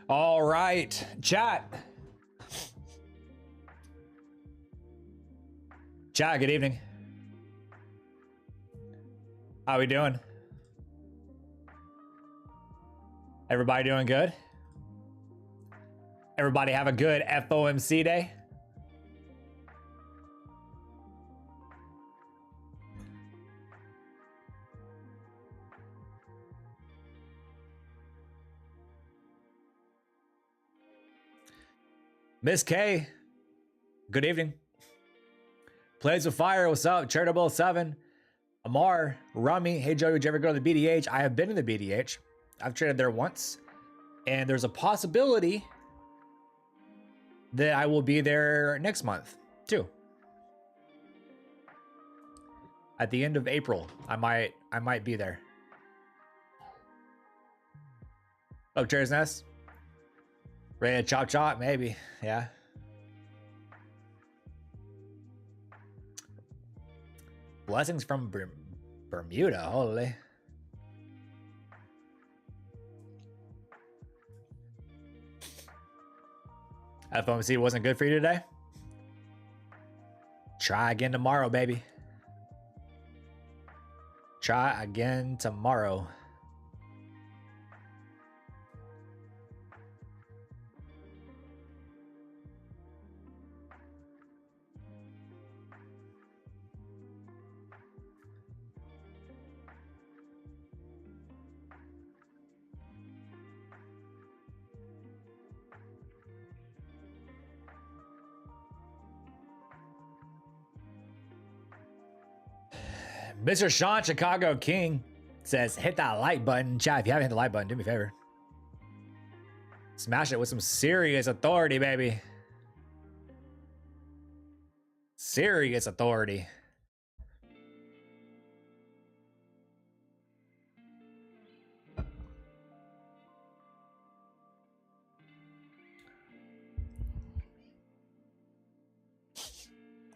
All right, chat. Chat, good evening. How we doing? Everybody doing good? Everybody have a good FOMC day? Miss K, good evening. Plays with Fire, what's up? Charitable 7. Amar, Rami, hey Joey, would you ever go to the BDH? I have been in the BDH. I've traded there once. And there's a possibility that I will be there next month, too. At the end of April, I might be there. Oh, Cherry's Nest. Ready to chop chop? Maybe. Yeah. Blessings from Bermuda. Holy. FOMC wasn't good for you today? Try again tomorrow, baby. Try again tomorrow. Mr. Sean Chicago King says, hit that like button. Chat, if you haven't hit the like button, do me a favor. Smash it with some serious authority, baby. Serious authority.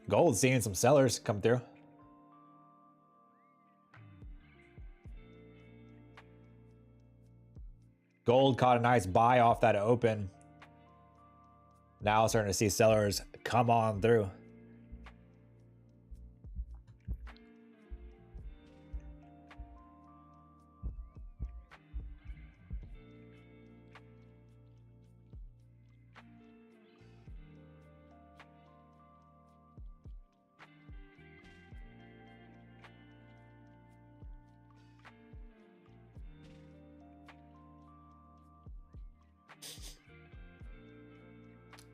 Gold seeing some sellers come through. Gold caught a nice buy off that open. Now starting to see sellers come on through.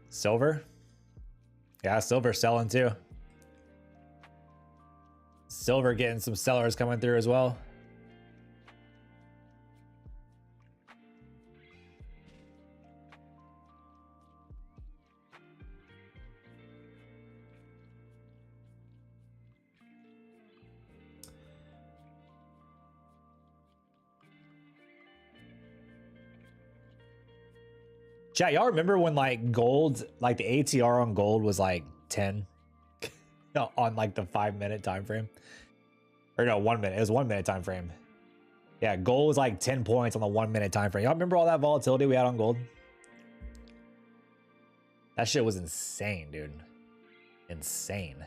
Silver? Yeah, silver selling too. Silver getting some sellers coming through as well. Chat, y'all remember when like gold, like the ATR on gold was like 10 on like the 5-minute time frame? Or no, 1 minute. It was 1 minute time frame. Yeah, gold was like 10 points on the 1 minute time frame. Y'all remember all that volatility we had on gold? That shit was insane, dude. Insane.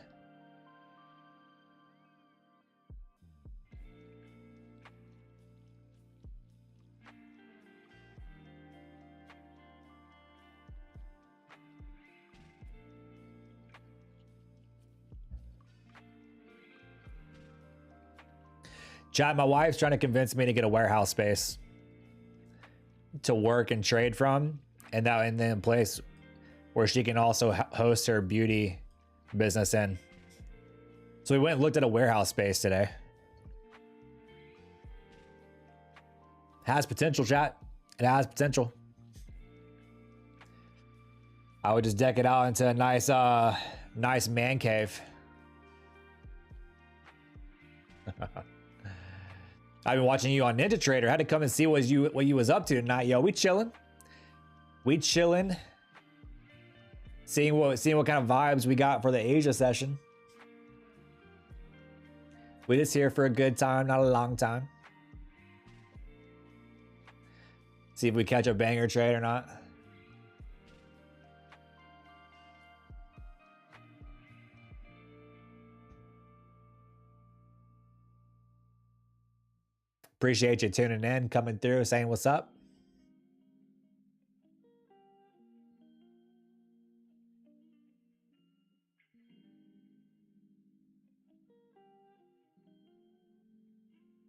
Chat, my wife's trying to convince me to get a warehouse space to work and trade from, and then a place where she can also host her beauty business in. So we went and looked at a warehouse space today. Has potential, chat. It has potential. I would just deck it out into a nice nice man cave. I've been watching you on Ninja Trader. I had to come and see what you was up to tonight. Yo, we chilling. We chilling. Seeing what kind of vibes we got for the Asia session. We just here for a good time, not a long time. See if we catch a banger trade or not. Appreciate you tuning in, coming through, saying what's up.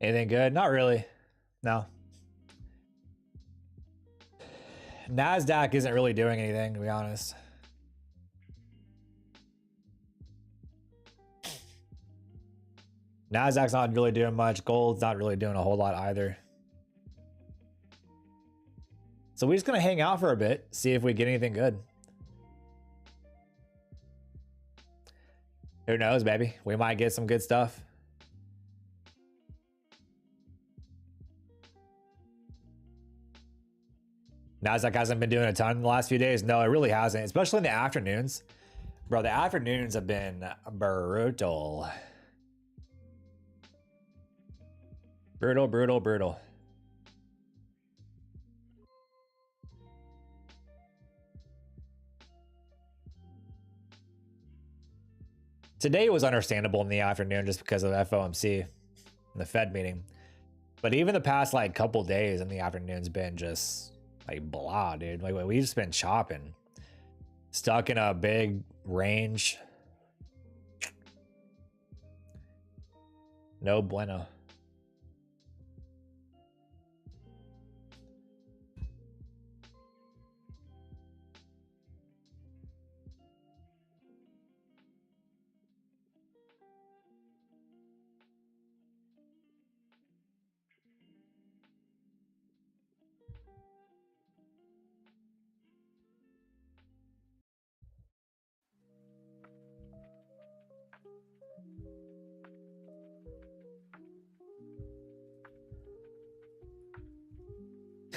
Anything good? Not really. No. Nasdaq isn't really doing anything, to be honest. Nasdaq's not really doing much. Gold's not really doing a whole lot either. So we're just gonna hang out for a bit, see if we get anything good. Who knows, baby? We might get some good stuff. Nasdaq hasn't been doing a ton in the last few days. No, it really hasn't, especially in the afternoons. Bro, the afternoons have been brutal. Brutal, brutal, brutal. Today was understandable in the afternoon just because of FOMC and the Fed meeting. But even the past like couple days in the afternoon's been just like blah, dude. Like we just been chopping. Stuck in a big range. No bueno.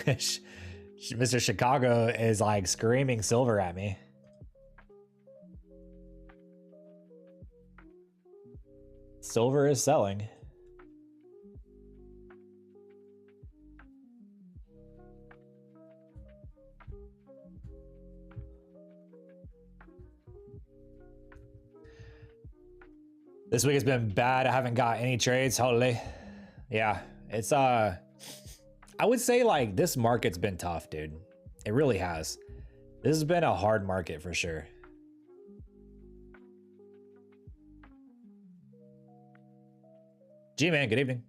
Mr. Chicago is like screaming silver at me. Silver is selling. This week has been bad. I haven't got any trades. Holy. Yeah, it's I would say like this market's been tough, dude. It really has. This has been a hard market for sure. G-Man, good evening.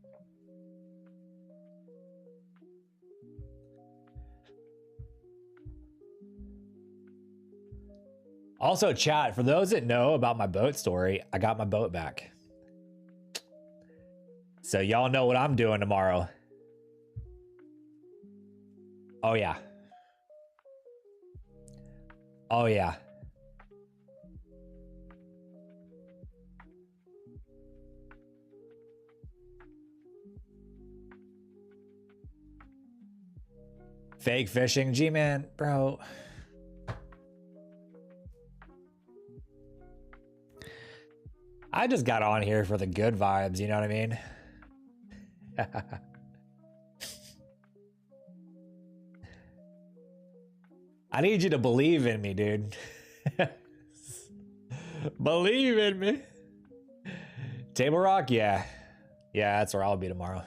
Also, chat, for those that know about my boat story, I got my boat back. So y'all know what I'm doing tomorrow. Oh yeah. Oh yeah. Fake fishing, G-Man, bro. I just got on here for the good vibes, you know what I mean? I need you to believe in me, dude. Believe in me. Table Rock, yeah. Yeah, that's where I'll be tomorrow.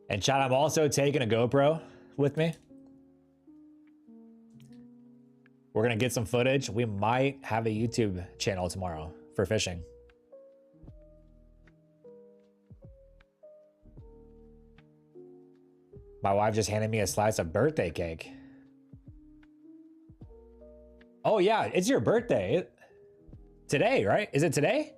And chat, I'm also taking a GoPro with me. We're gonna get some footage. We might have a YouTube channel tomorrow for fishing. My wife just handed me a slice of birthday cake. Oh yeah, it's your birthday. Today, right? Is it today?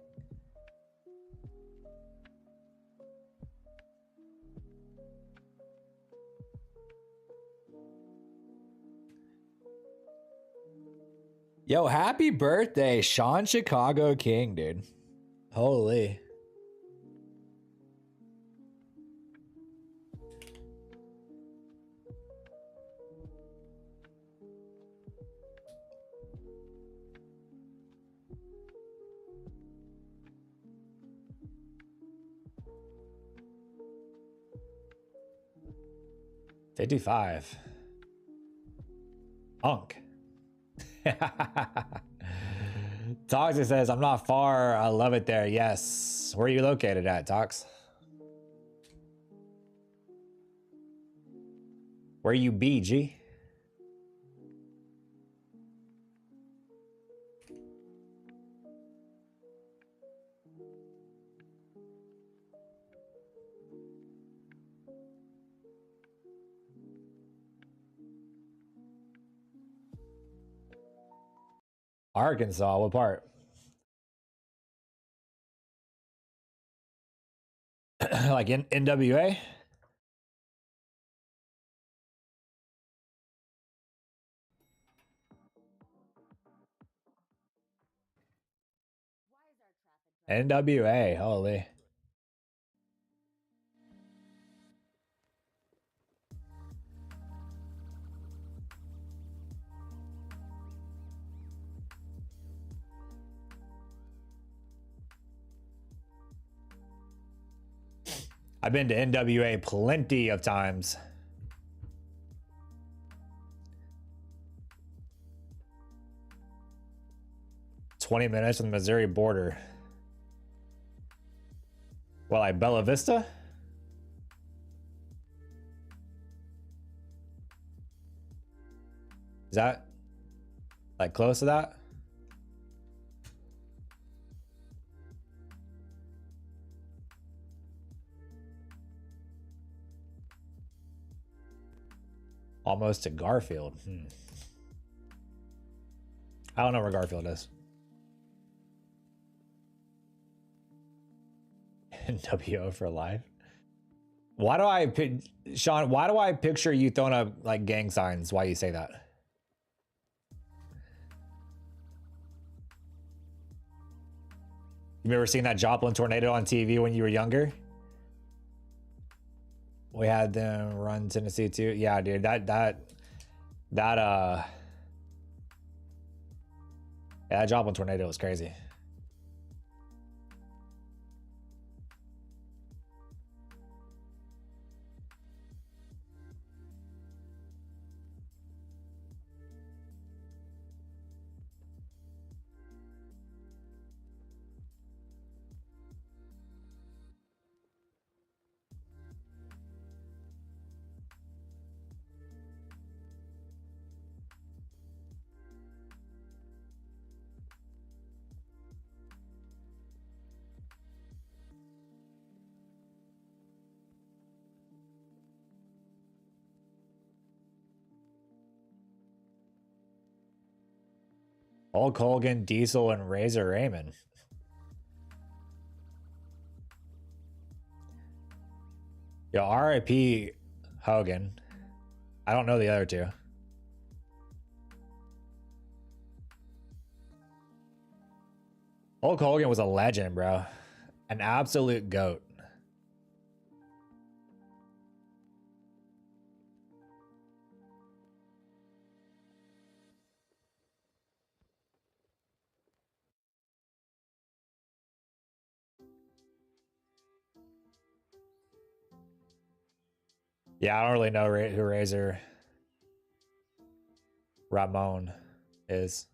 Yo, happy birthday, Sean Chicago King, dude. Holy. $55. Unk. Toxic says, I'm not far. I love it there. Yes. Where are you located at, Tox? Where you be, G? Arkansas, what part? Like in NWA? NWA, holy. I've been to NWA plenty of times. "20 minutes from the Missouri border." Well, like Bella Vista? Is that like close to that? Almost to Garfield. I don't know where Garfield is. NWO for life. Why do I, Sean, why do I picture you throwing up like gang signs? Why you say that? You ever seen that Joplin tornado on TV when you were younger? We had them run Tennessee too. Yeah, dude, that Joplin tornado was crazy. Hulk Hogan, Diesel, and Razor Raymond. Yo, RIP Hogan. I don't know the other two. Hulk Hogan was a legend, bro. An absolute GOAT. Yeah, I don't really know who Razor Ramon is.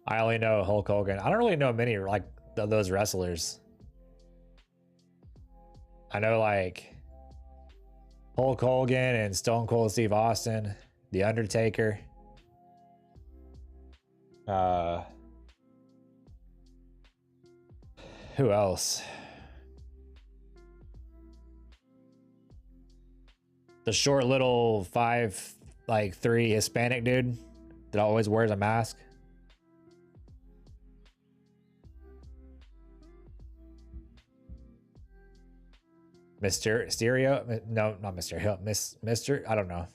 I only know Hulk Hogan. I don't really know many like those wrestlers. I know like Hulk Hogan and Stone Cold Steve Austin, The Undertaker. Who else? The short little 5'3" Hispanic dude that always wears a mask. Mysterio? No, not Mysterio. Mr. I don't know.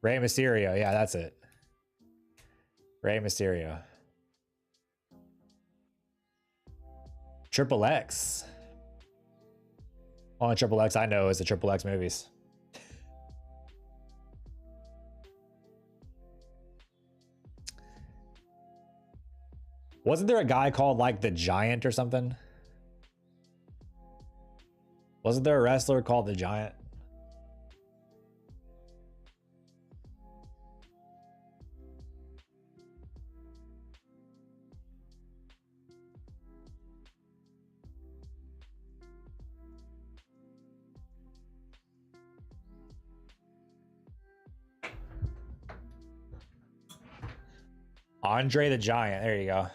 Rey Mysterio. Yeah, that's it. Rey Mysterio. Triple X. Only Triple X I know is the Triple X movies. Wasn't there a guy called like the Giant or something? Wasn't there a wrestler called the Giant? Andre the Giant. There you go.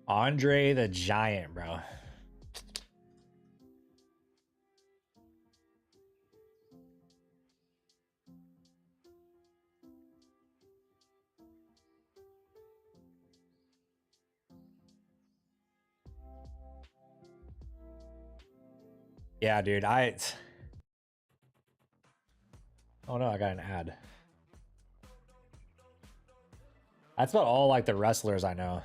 Andre the Giant, bro. Yeah, dude. Oh no, I got an ad. That's about all like the wrestlers I know.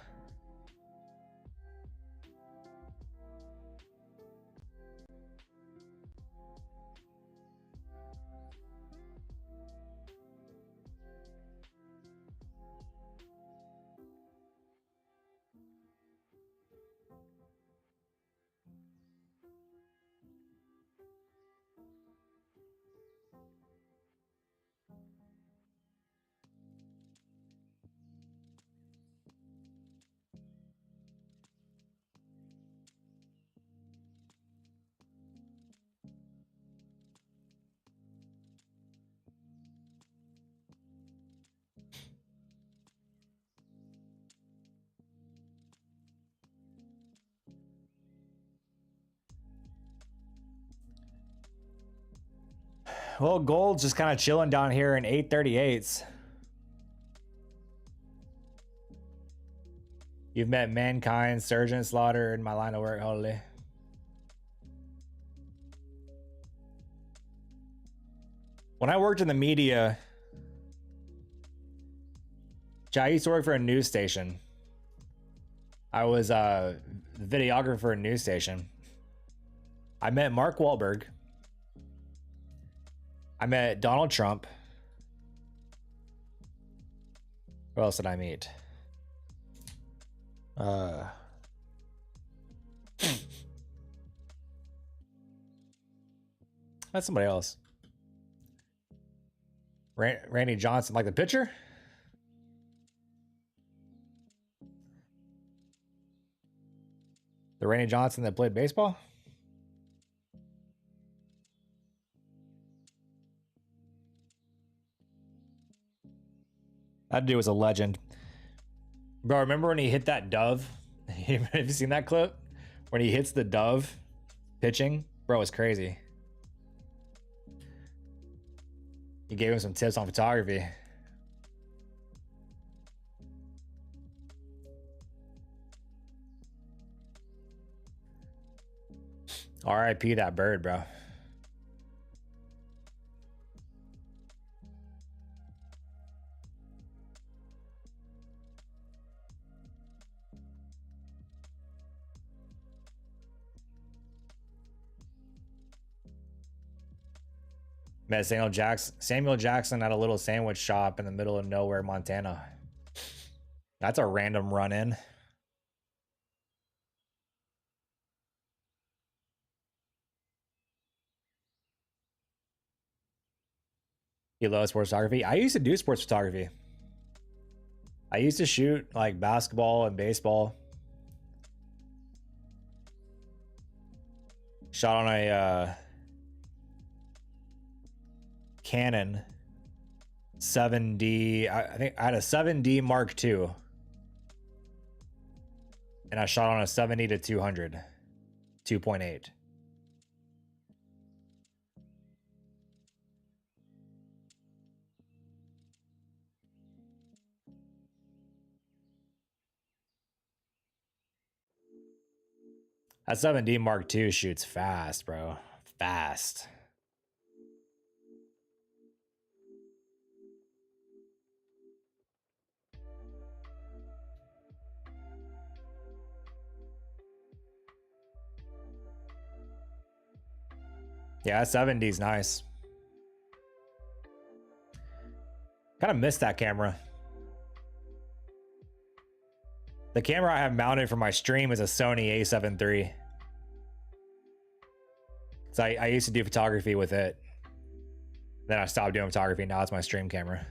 Well, gold's just kind of chilling down here in 838s. You've met Mankind, Surgeon Slaughter in my line of work, holy. When I worked in the media, I used to work for a news station. I was a videographer for a news station. I met Mark Wahlberg. I met Donald Trump. Who else did I meet? That's somebody else. Randy Johnson, like the pitcher? The Randy Johnson that played baseball? That dude was a legend. Bro, remember when he hit that dove? Have you seen that clip? When he hits the dove pitching? Bro, it's crazy. He gave him some tips on photography. RIP that bird, bro. Met Samuel Jackson at a little sandwich shop in the middle of nowhere, Montana. That's a random run-in. You love sports photography? I used to do sports photography. I used to shoot like basketball and baseball. Shot on a Canon 7D. I think I had a 7D Mark II. And I shot on a 70 to 200. 2.8. That 7D Mark II shoots fast, bro. Fast. Yeah, 70's nice. Kind of missed that camera. The camera I have mounted for my stream is a Sony A7 III. So I used to do photography with it. Then I stopped doing photography. Now it's my stream camera.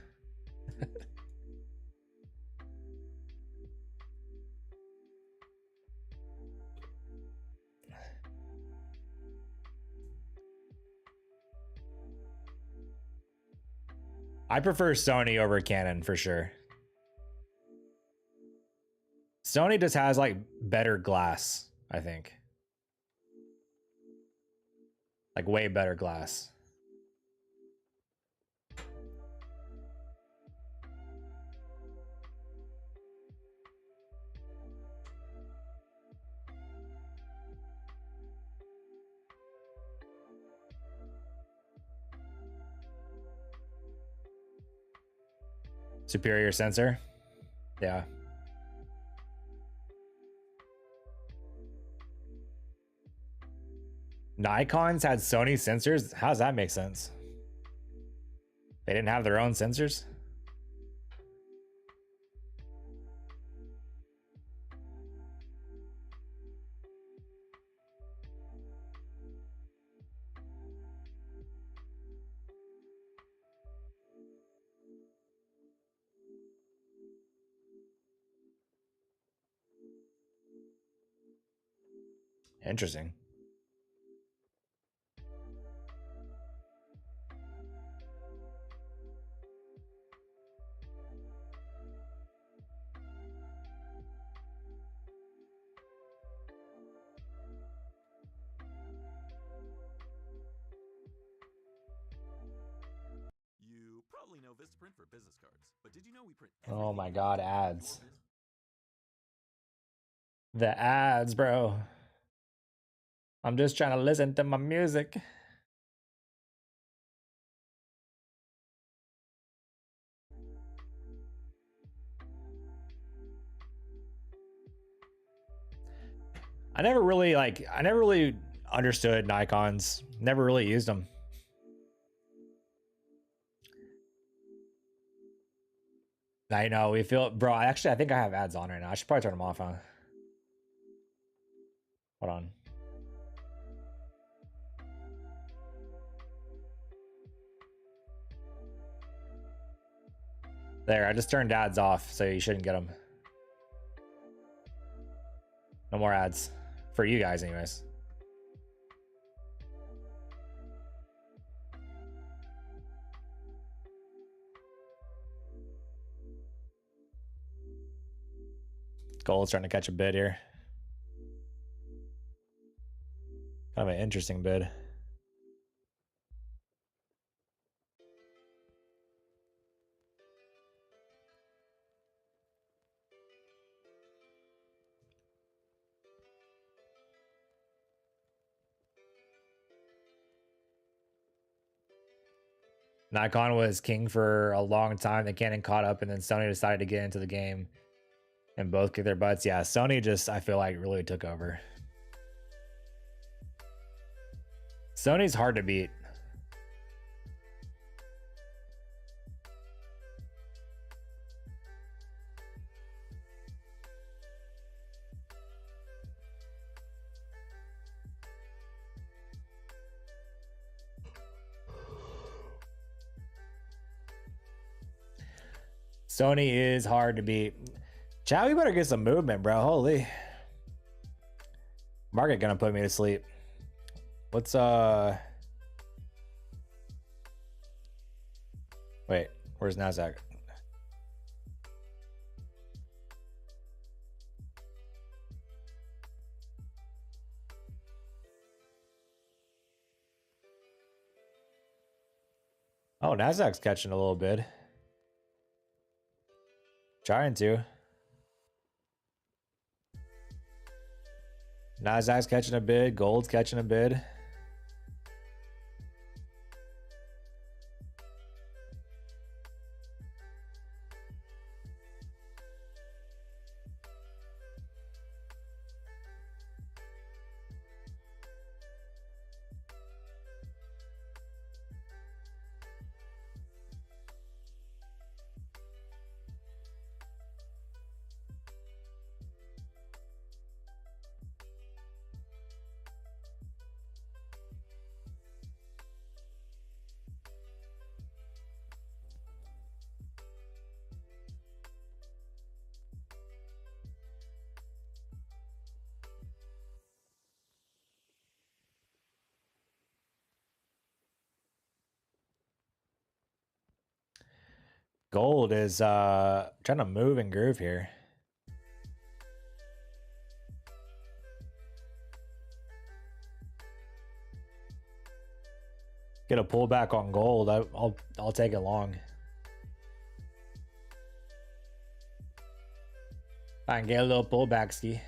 I prefer Sony over Canon for sure. Sony just has like better glass, I think. Like way better glass. Superior sensor. Yeah. Nikon's had Sony sensors. How does that make sense? They didn't have their own sensors? Interesting. You probably know Vistaprint for business cards, but did you know we print? Oh my God, ads. The ads, bro. I'm just trying to listen to my music. I never really understood Nikons. Never really used them. I know we feel, bro. Actually, I think I have ads on right now. I should probably turn them off, huh? Hold on. There, I just turned ads off, so you shouldn't get them. No more ads. For you guys, anyways. Gold's trying to catch a bid here. Kind of an interesting bid. Nikon was king for a long time. The Canon caught up, and then Sony decided to get into the game, and both kicked their butts. Yeah, Sony just, I feel like, really took over. Sony's hard to beat. Sony is hard to beat. Chow, we better get some movement, bro. Holy. Market gonna put me to sleep. What's wait, where's Nasdaq? Oh, Nasdaq's catching a little bit. Trying to. Nasdaq's catching a bid. Gold's catching a bid. Gold is trying to move and groove here. Get a pullback on gold. I'll take it long. I can get a little pullback ski.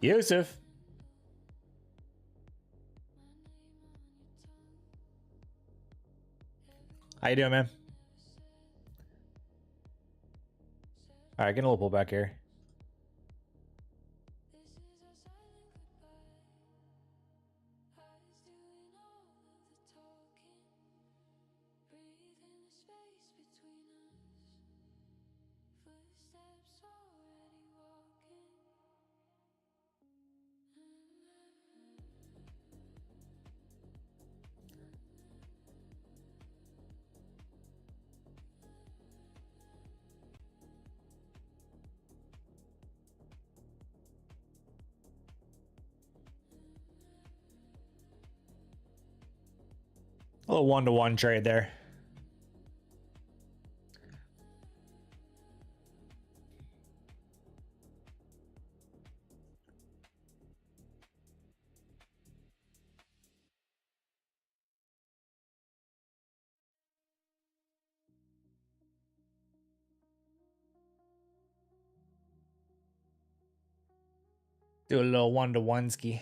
Yusuf. How you doing, man? All right, getting a little pullback here. A little one-to-one trade there. Do a little one-to-one ski.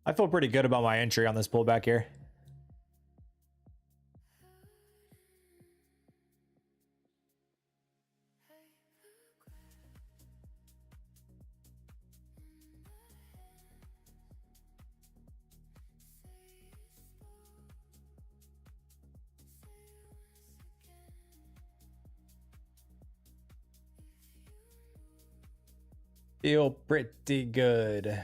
I feel pretty good about my entry on this pullback here. Feel pretty good.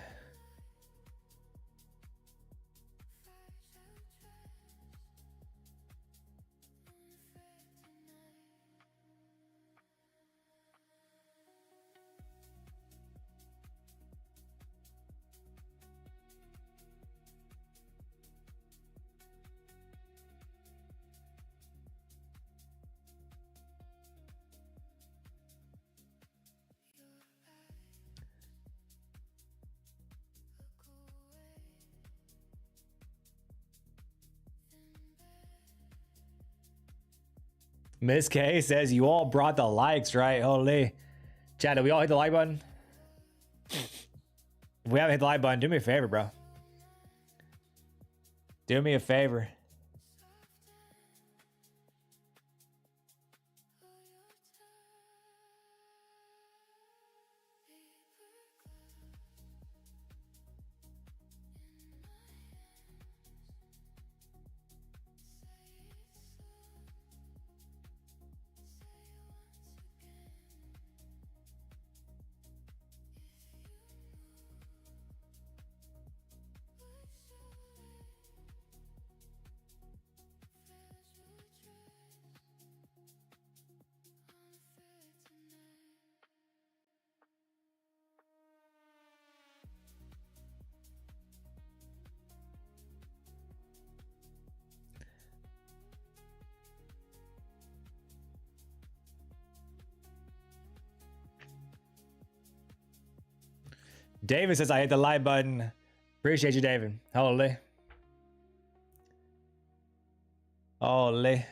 Miss K says you all brought the likes, right? Holy. Chad, did we all hit the like button? If we haven't hit the like button, do me a favor, bro. Do me a favor. David says I hit the like button. Appreciate you, David. Holy. Holy.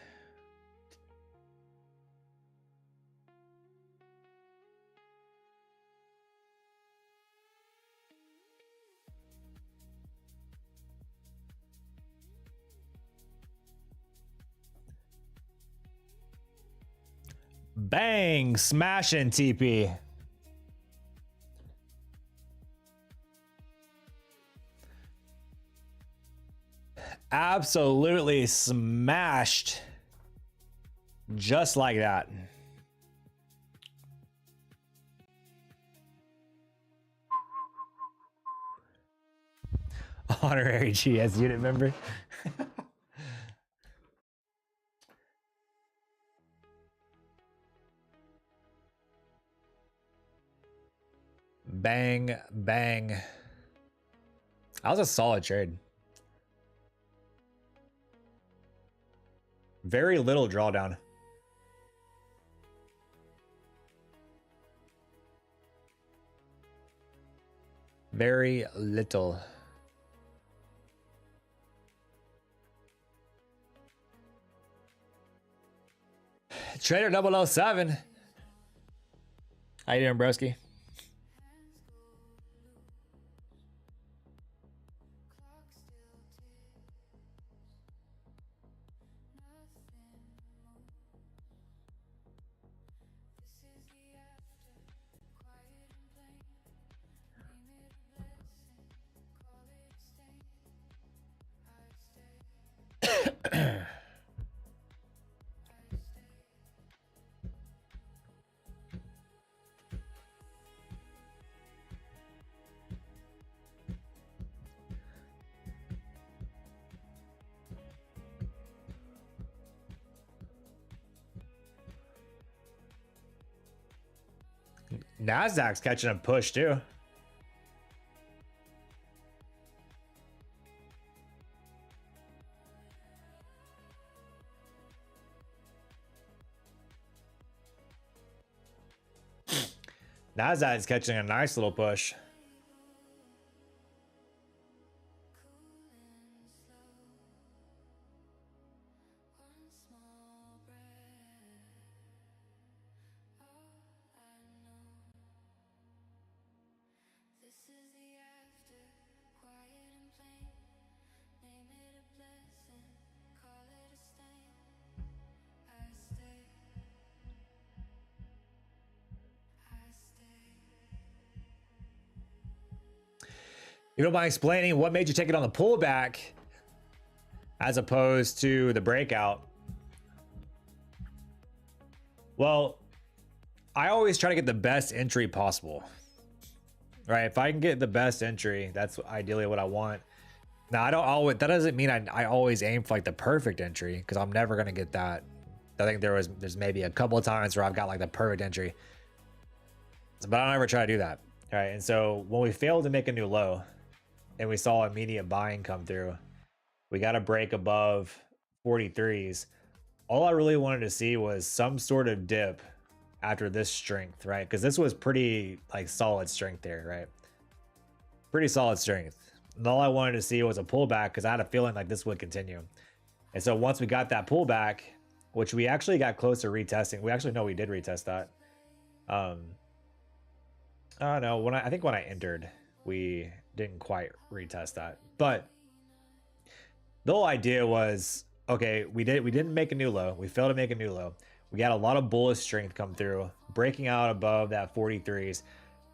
Bang! Smashing TP. Absolutely smashed. Just like that. Honorary GS unit member. Bang, bang. That was a solid trade. Very little drawdown. Very little. Trader 007. How you doing, broski? Nasdaq's catching a push too. Nasdaq is catching a nice little push. You don't mind explaining what made you take it on the pullback as opposed to the breakout? Well, I always try to get the best entry possible, right? If I can get the best entry, that's ideally what I want. Now, I don't always, that doesn't mean I always aim for like the perfect entry, because I'm never going to get that. I think there's maybe a couple of times where I've got like the perfect entry, but I don't ever try to do that. All right. And so when we failed to make a new low, and we saw immediate buying come through, we got a break above 43s. All I really wanted to see was some sort of dip after this strength, right? Because this was pretty like solid strength there, right? Pretty solid strength. And all I wanted to see was a pullback, because I had a feeling like this would continue. And so once we got that pullback, which we actually got close to retesting. We actually know we did retest that. I don't know. I think when I entered, we didn't quite retest that. But the whole idea was, okay, we didn't make a new low. We failed to make a new low. We got a lot of bullish strength come through, breaking out above that 43s.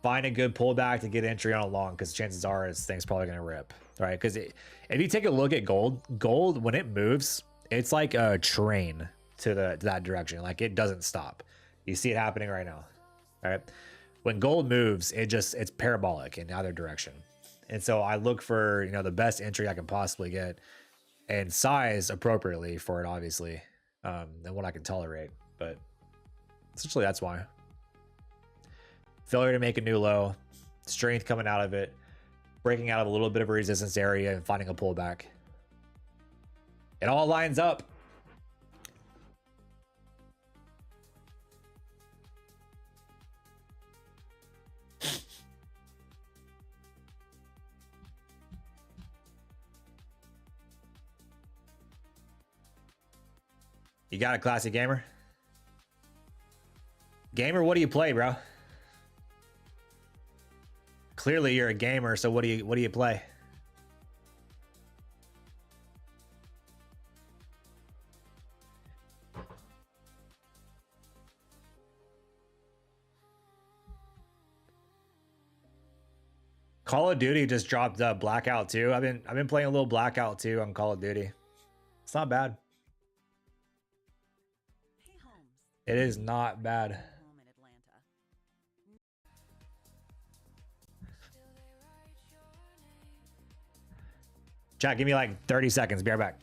Find a good pullback to get entry on a long, because chances are this thing's probably going to rip, right? Because if you take a look at gold, when it moves, it's like a train to that direction. Like, it doesn't stop. You see it happening right now, all right? When gold moves, it's parabolic in either direction. And so I look for, you know, the best entry I can possibly get and size appropriately for it, obviously, and what I can tolerate. But essentially, that's why. Failure to make a new low, strength coming out of it, breaking out of a little bit of a resistance area and finding a pullback. It all lines up. You got a classy gamer? Gamer, what do you play, bro? Clearly you're a gamer, so what do you play? Call of Duty just dropped Blackout 2. I've been playing a little Blackout 2 on Call of Duty. It's not bad. Hey, Holmes. It is not bad. Home in Atlanta. Chat, give me like 30 seconds. Be right back.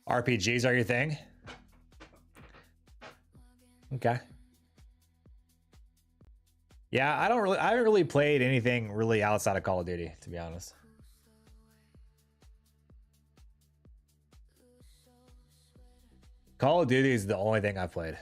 RPGs are your thing? Okay. Yeah, I haven't really played anything really outside of Call of Duty, to be honest. Call of Duty is the only thing I've played.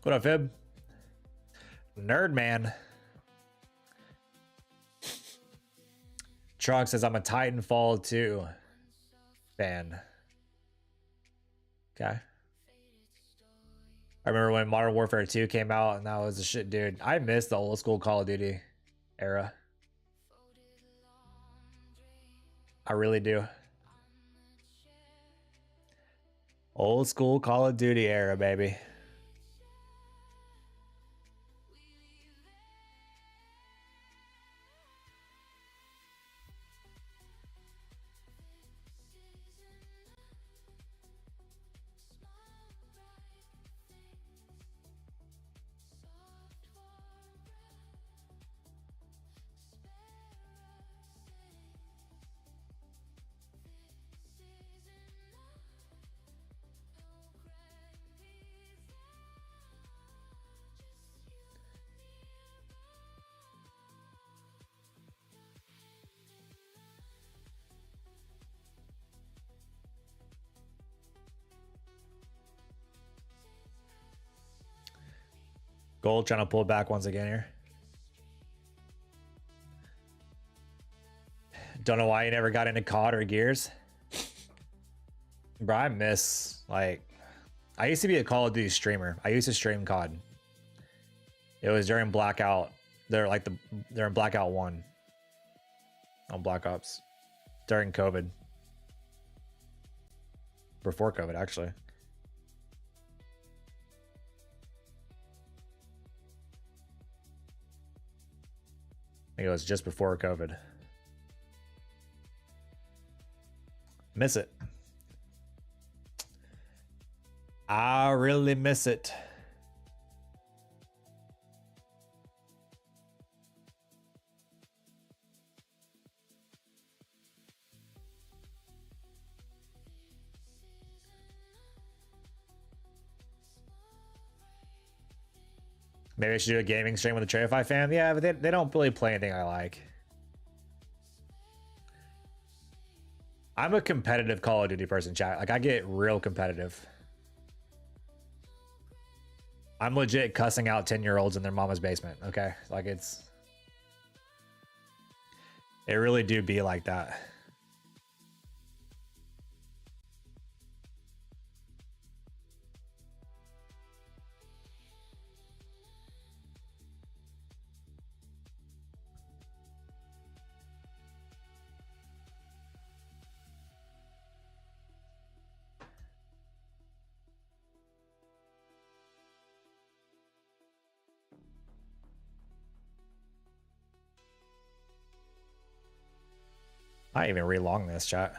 What up, Fib? Nerd man. Trunk says I'm a Titanfall 2 fan. Okay. I remember when Modern Warfare 2 came out and that was the shit, dude. I miss the old school Call of Duty era. I really do. Old school Call of Duty era, baby. Gold trying to pull back once again here. Don't know why you never got into COD or Gears. Bro, I miss, like, I used to be a Call of Duty streamer. I used to stream COD. It was during Blackout. They're in Blackout 1 on Black Ops during COVID. Before COVID, actually. I think it was just before COVID. Miss it. I really miss it. Maybe I should do a gaming stream with a TRADEIFY fan. Yeah, but they don't really play anything I like. I'm a competitive Call of Duty person, chat. Like, I get real competitive. I'm legit cussing out 10-year-olds in their mama's basement, okay? Like, it really do be like that. I even relong this, chat.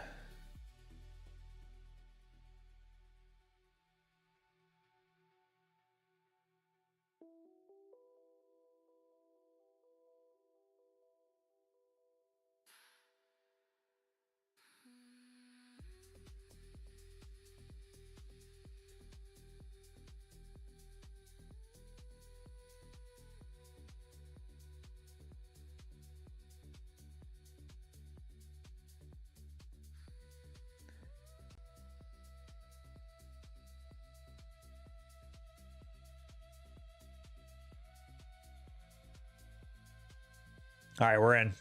All right, we're in.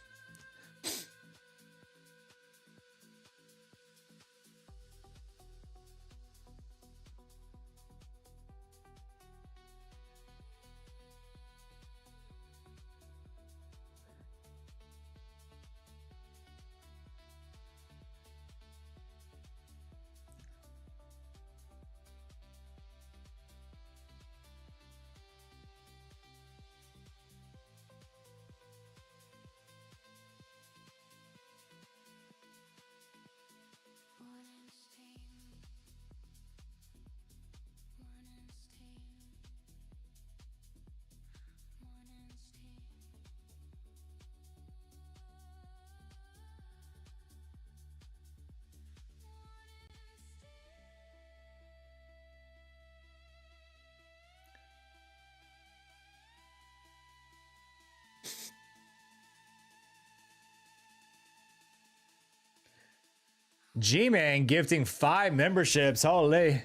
G-Man gifting 5 memberships. Holy.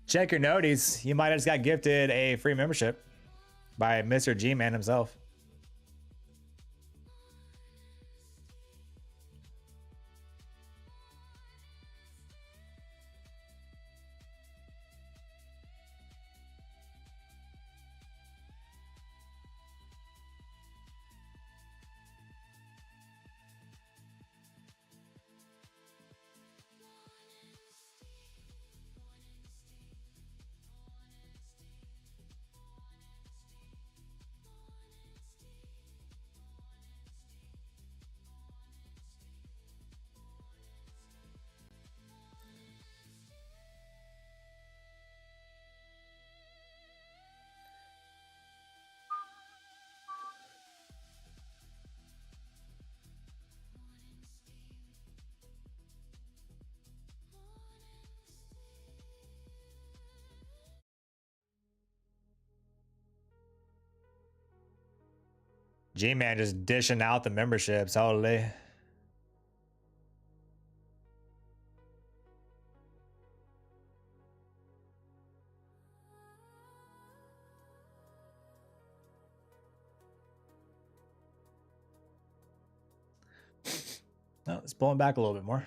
Check your noties. You might have just got gifted a free membership by Mr. G-Man himself. G-Man just dishing out the memberships. Holy. No, it's pulling back a little bit more.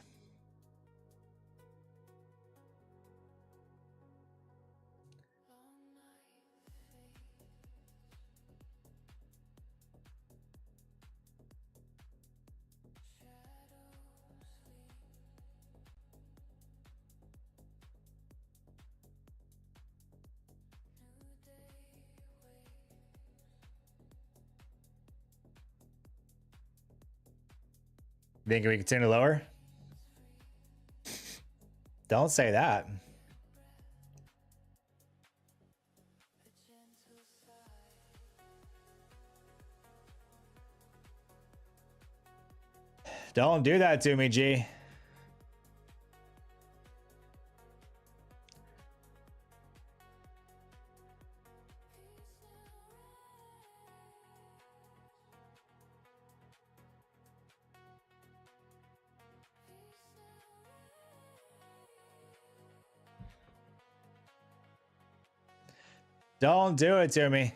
Think we continue lower? Don't say that. Don't do that to me, G. Don't do it to me.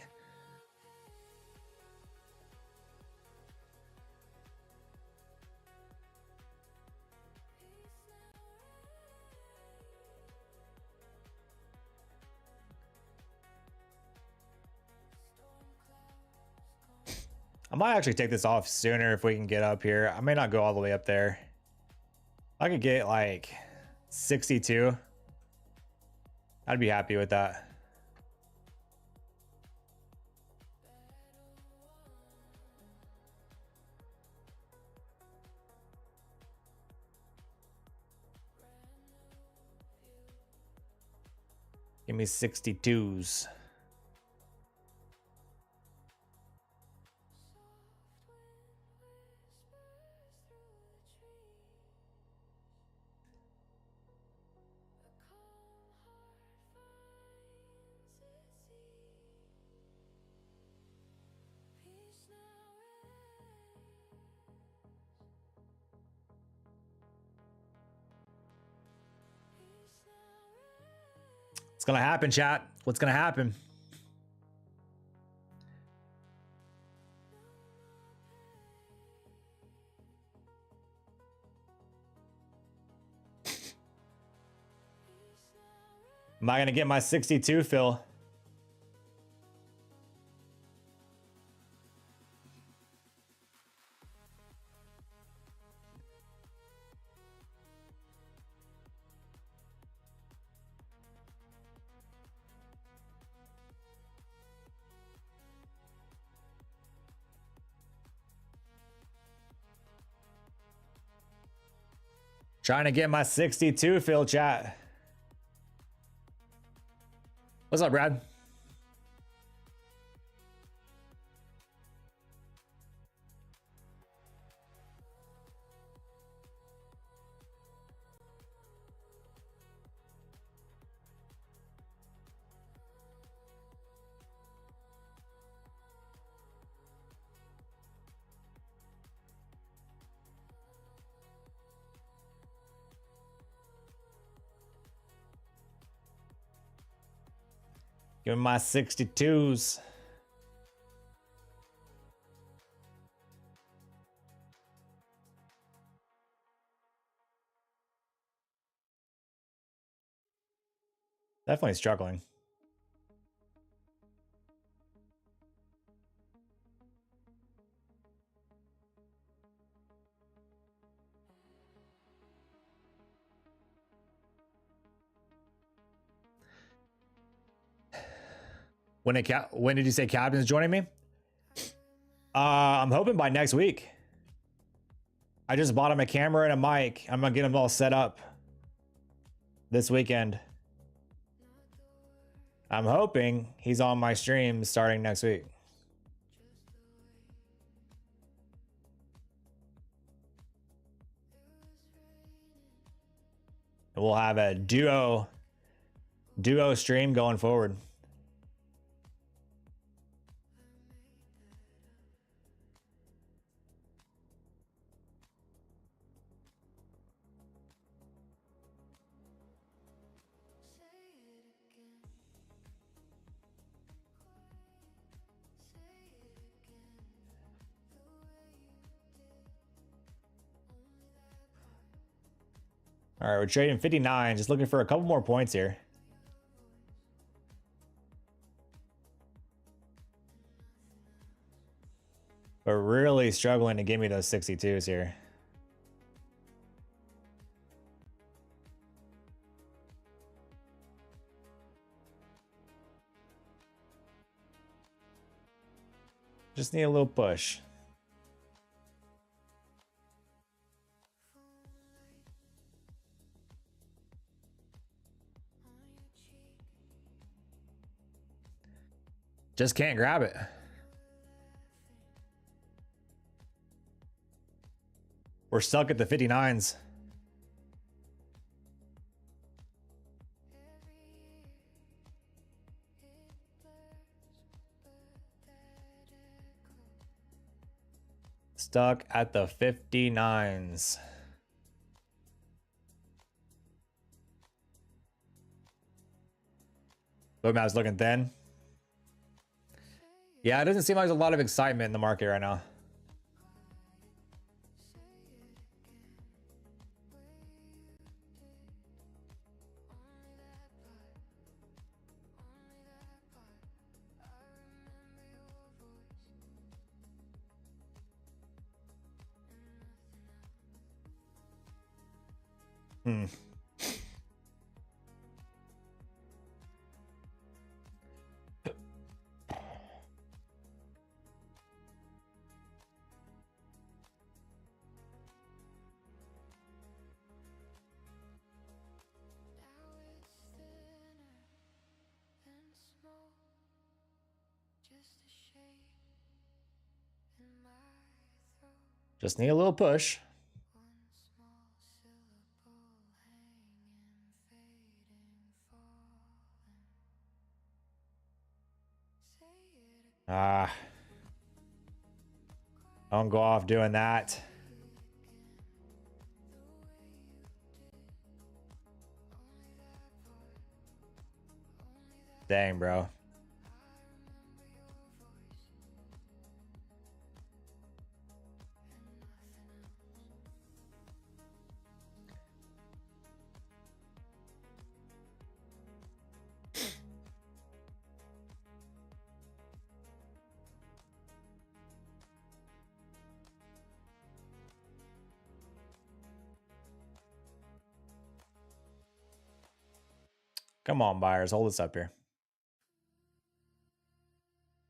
I might actually take this off sooner if we can get up here. I may not go all the way up there. I could get like 62. I'd be happy with that. Give me 62s. What's gonna happen, chat? What's gonna happen? Am I gonna get my 62 fill? Trying to get my 62 fill, chat. What's up, Brad? Give me my 62s. Definitely struggling. When did you say Captain's joining me? I'm hoping by next week. I just bought him a camera and a mic. I'm gonna get him all set up this weekend. I'm hoping he's on my stream starting next week. And we'll have a duo stream going forward. All right, we're trading 59. Just looking for a couple more points here. But really struggling to give me those 62s here. Just need a little push. Just can't grab it. We're stuck at the 59s. Stuck at the 59s. Boomap's looking thin. Yeah, it doesn't seem like there's a lot of excitement in the market right now. Just need a little push. Don't go off doing that. Dang, bro. Come on, buyers. Hold us up here.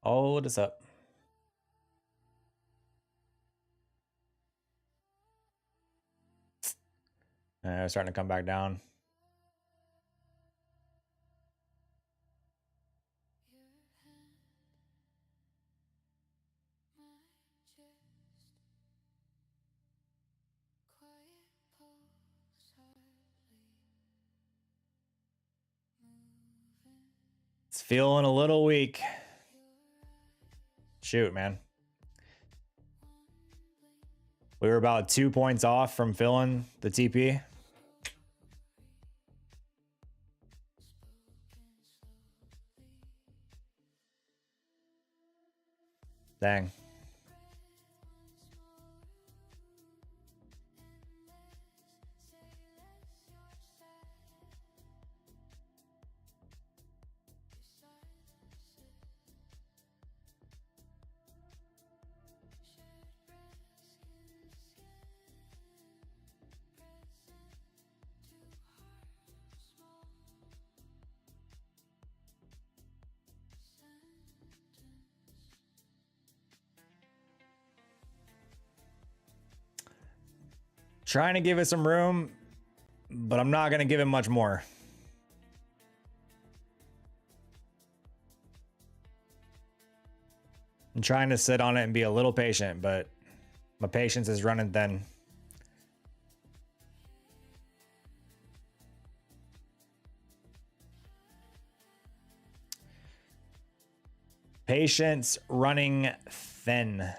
Hold us up. Starting to come back down. It's feeling a little weak. Shoot, man. We were about 2 points off from filling the TP. Dang. Trying to give it some room, but I'm not going to give it much more. I'm trying to sit on it and be a little patient, but my patience is running thin. Patience running thin.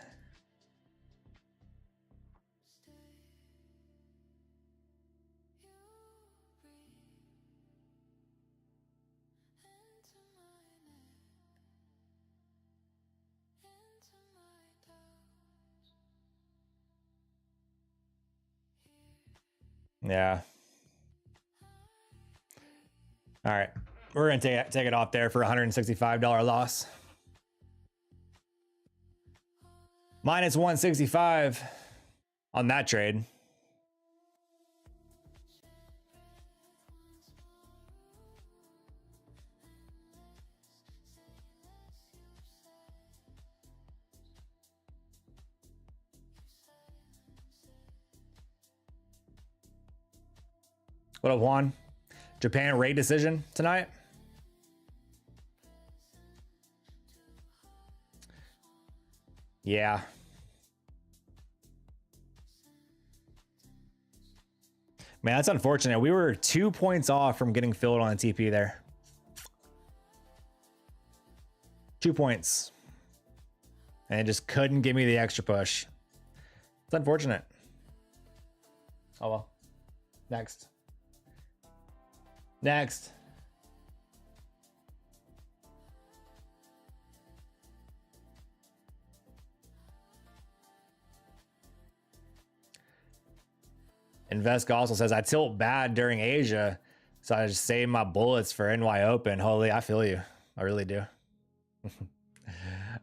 Yeah. All right. We're going to take it off there for $165 loss. Minus 165 on that trade. What up, Juan? Japan rate decision tonight? Yeah. Man, that's unfortunate. We were 2 points off from getting filled on a TP there. 2 points. And it just couldn't give me the extra push. It's unfortunate. Oh well. Next. Next. Invesco also says, I tilt bad during Asia, so I just save my bullets for NY Open. Holy, I feel you. I really do.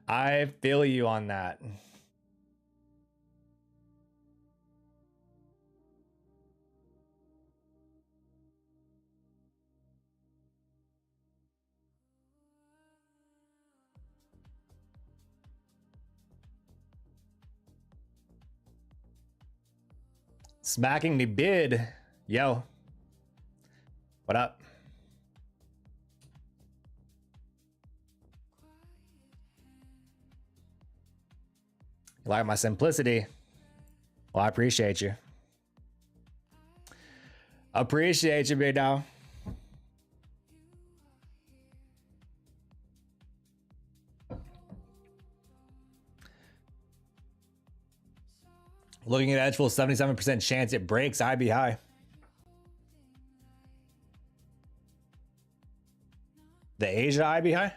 I feel you on that. Smacking the bid. Yo. What up? You like my simplicity? Well, I appreciate you. Appreciate you, big dog. Looking at Edgefull, 77% chance it breaks IB high. The Asia IB high?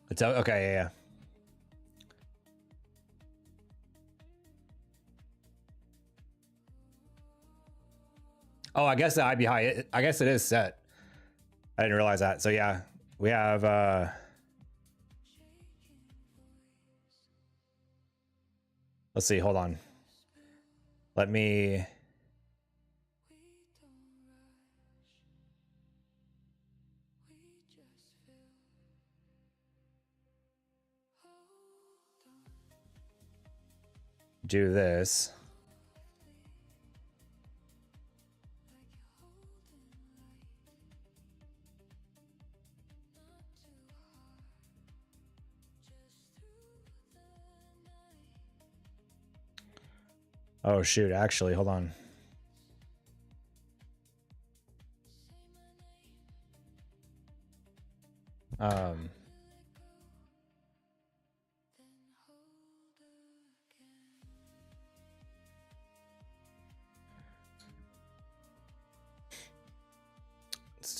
It's okay, yeah. Oh, I guess the IB high, I guess it is set. I didn't realize that. So yeah, we have let's see, hold on. Let me do this. Oh shoot, actually, hold on.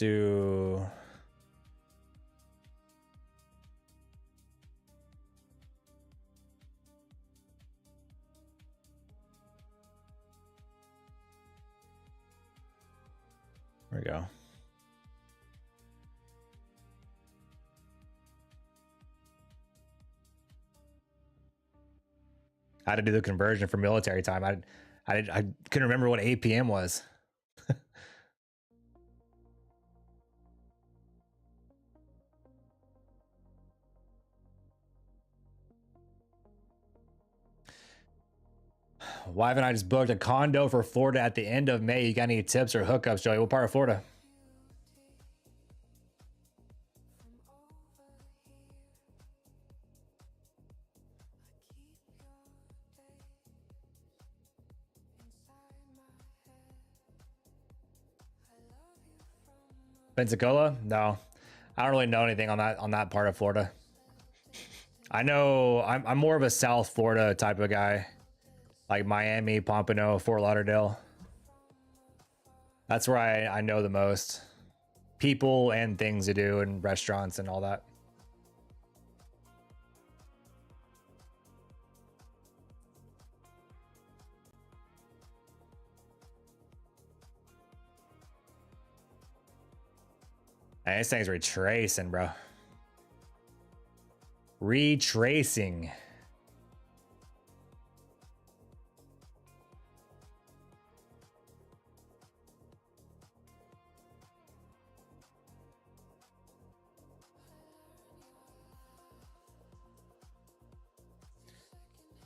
to... There we go. I had to do the conversion for military time. I couldn't remember what 8 p.m. was. Wife and I just booked a condo for Florida at the end of May. You got any tips or hookups, Joey? What part of Florida? Pensacola? No, I don't really know anything on that part of Florida. I know I'm more of a South Florida type of guy, like Miami, Pompano, Fort Lauderdale. That's where I know the most people and things to do and restaurants and all that. Hey, this thing's retracing, bro. Retracing.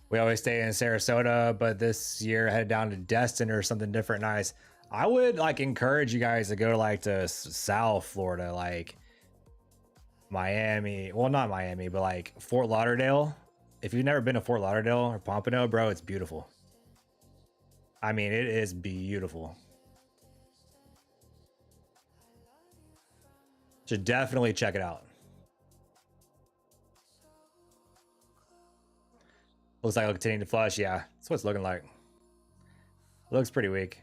We always stay in Sarasota, but this year headed down to Destin or something different. Nice. I would like encourage you guys to go like to South Florida, like Miami. Well, not Miami, but like Fort Lauderdale. If you've never been to Fort Lauderdale or Pompano, bro, it's beautiful. I mean, it is beautiful. Should definitely check it out. Looks like it'll continue to flush. Yeah, that's what it's looking like. Looks pretty weak.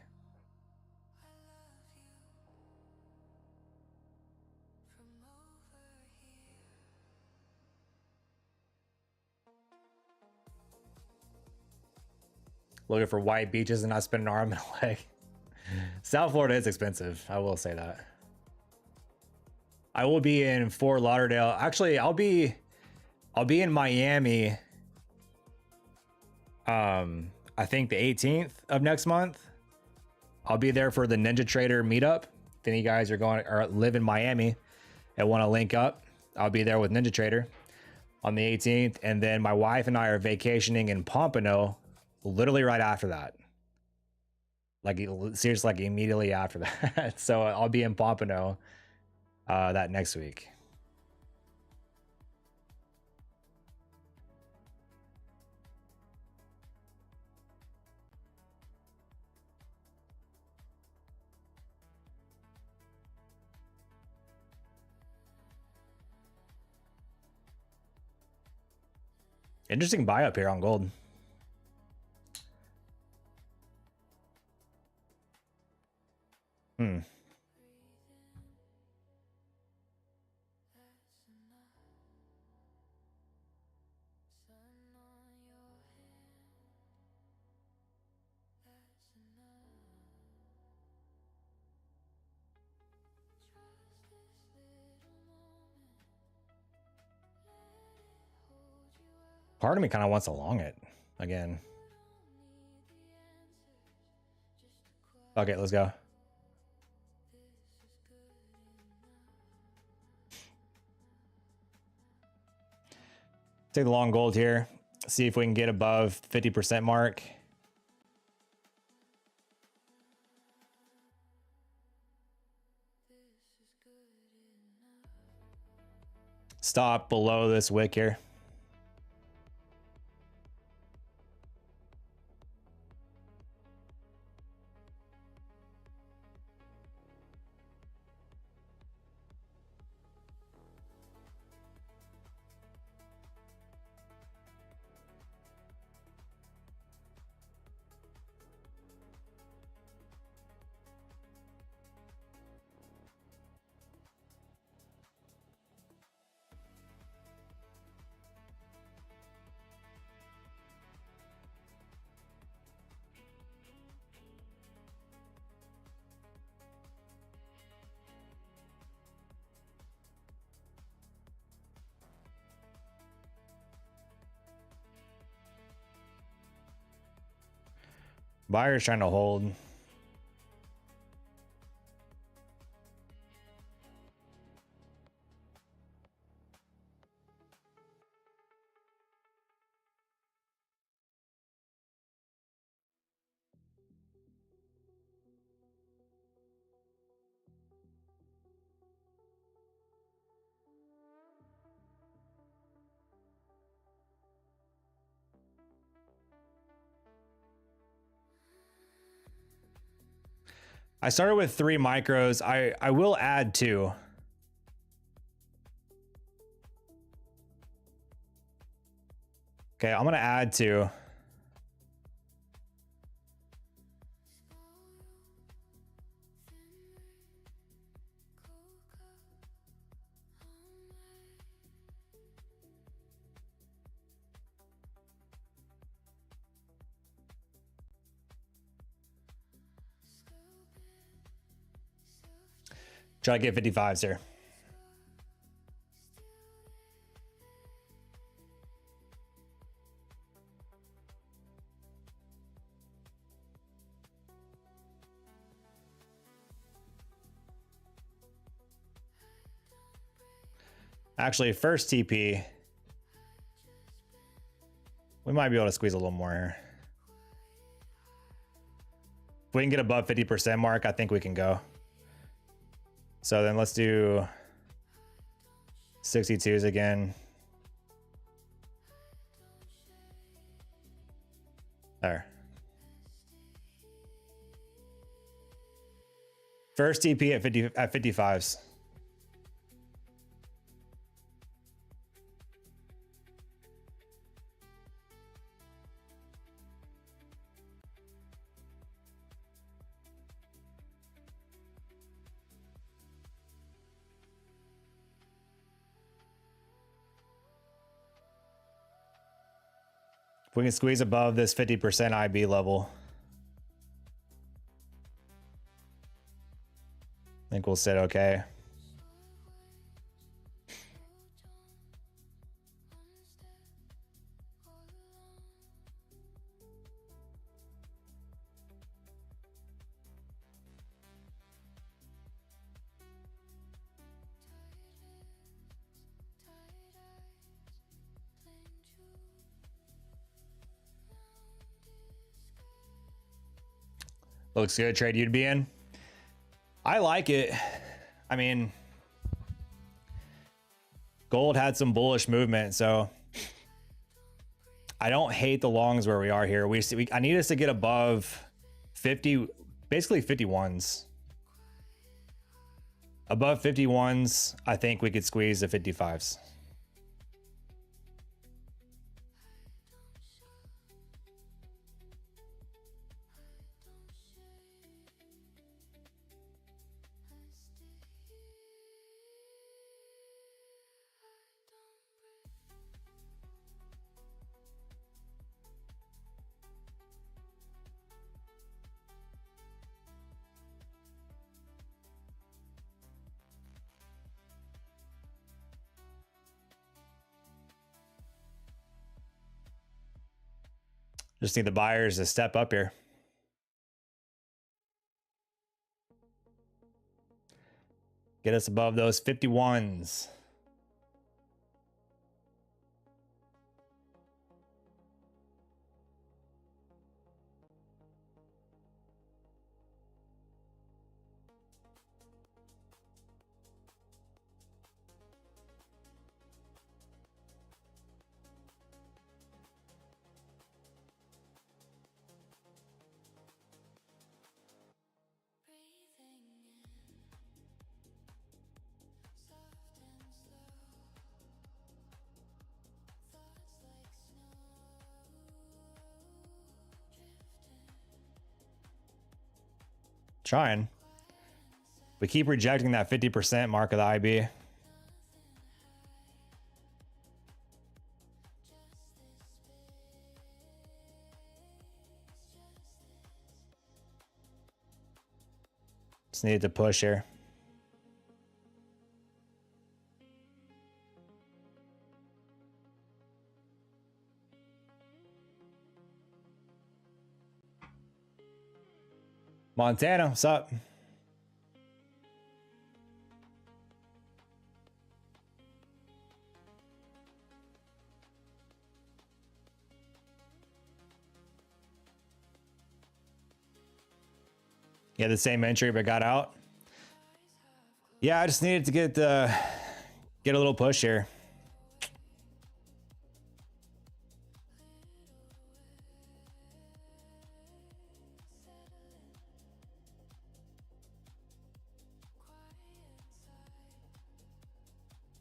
Looking for white beaches and not spending an arm and a leg. South Florida is expensive. I will say that. I will be in Fort Lauderdale. Actually, I'll be in Miami. I think the 18th of next month. I'll be there for the Ninja Trader meetup. If any guys are going or live in Miami and want to link up, I'll be there with Ninja Trader on the 18th. And then my wife and I are vacationing in Pompano literally right after that. Like seriously, like immediately after that. So I'll be in Pompano that next week. Interesting buy up here on gold. Part of me kind of wants to long it again. Okay, let's go. Take the long gold here. See if we can get above 50% mark. Stop below this wick here. Buyer's trying to hold. I started with 3 micros. I will add 2. Okay, I'm gonna add 2. Try to get 55s here. Actually, first TP. We might be able to squeeze a little more here. If we can get above 50% mark, I think we can go. So then let's do 62s again. There. First TP at 55s. If we can squeeze above this 50% IB level, I think we'll sit okay. Looks good. Trade you'd be in. I like it. I mean, gold had some bullish movement, so I don't hate the longs where we are here. I need us to get above 50, basically 51s. Above 51s, I think we could squeeze the 55s. Just need the buyers to step up here. Get us above those 51s. Trying. We keep rejecting that 50% mark of the IB. Just needed to push here. Montana, what's up? Yeah, the same entry but got out. Yeah, I just needed to get a little push here.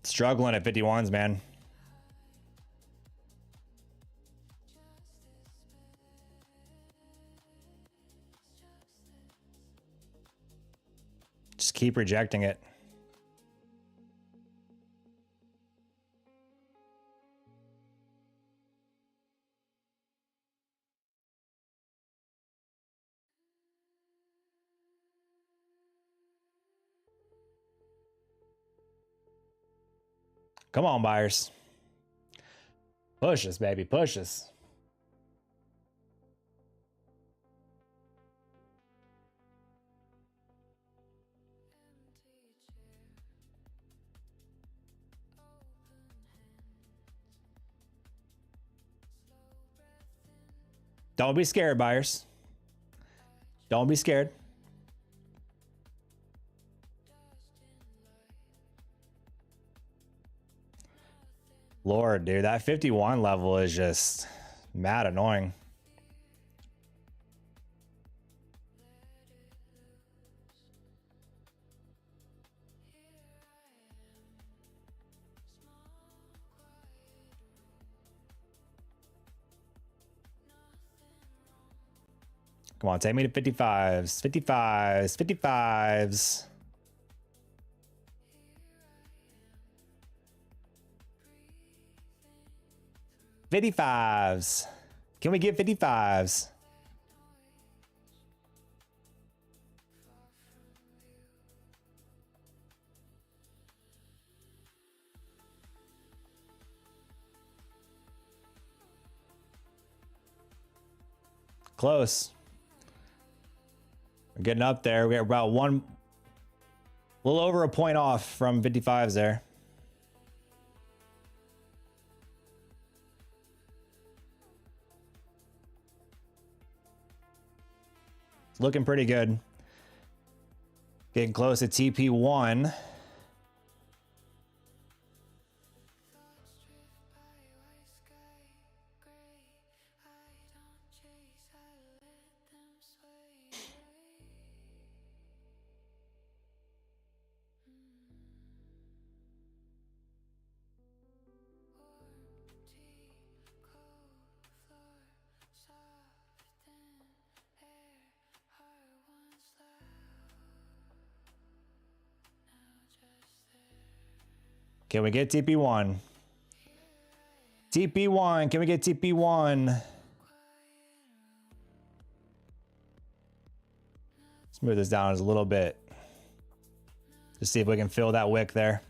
Struggling at 51s, man. Just keep rejecting it. Come on, buyers. Push us, baby. Push us. Don't be scared, buyers. Don't be scared. Lord, dude, that 51 level is just mad annoying. Come on, take me to 55s, 55s, 55s. $55s. Can we get 55s? Close. We're getting up there. We're about a little over a point off from 55s there. It's looking pretty good. Getting close to TP1. Can we get TP1? TP1, can we get TP1? Let's move this down just a little bit. Just see if we can fill that wick there.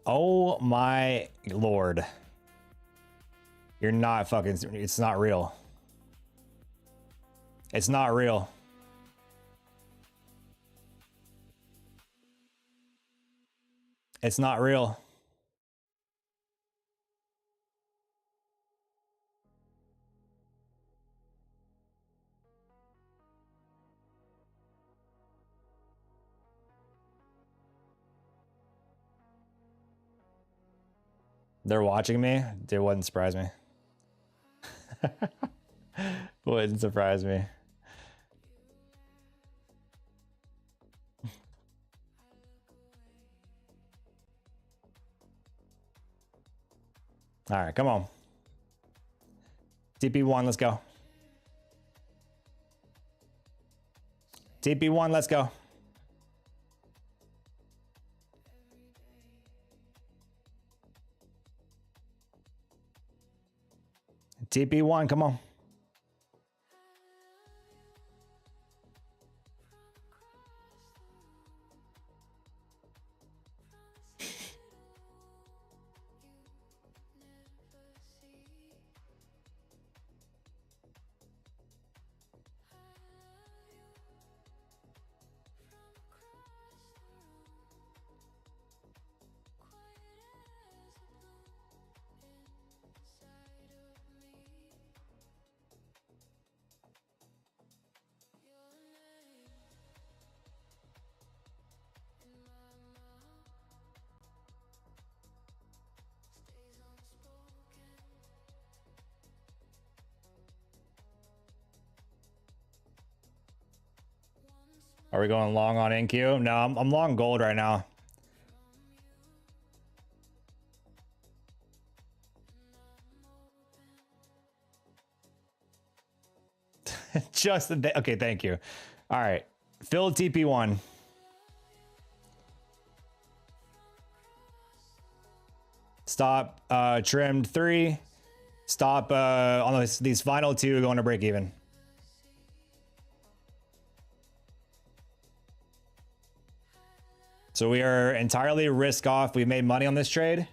Oh my Lord. You're not fucking, it's not real. It's not real. It's not real. They're watching me. It wouldn't surprise me. Wouldn't surprise me. All right, come on. TP1, let's go. TP1, let's go. TP1, come on. Are we going long on NQ? No, I'm long gold right now. Just the okay, thank you. All right, filled TP1. Stop trimmed 3. Stop on these final 2 going to break even. So we are entirely risk off. We made money on this trade.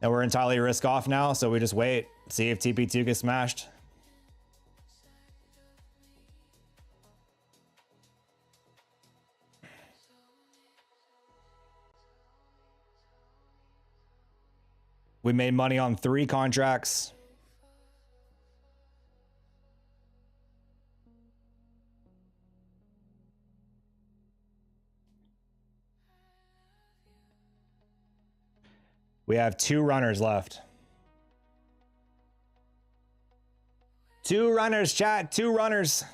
And we're entirely risk off now. So we just wait, see if TP2 gets smashed. We made money on 3 contracts. We have 2 runners left. 2 runners, chat. 2 runners.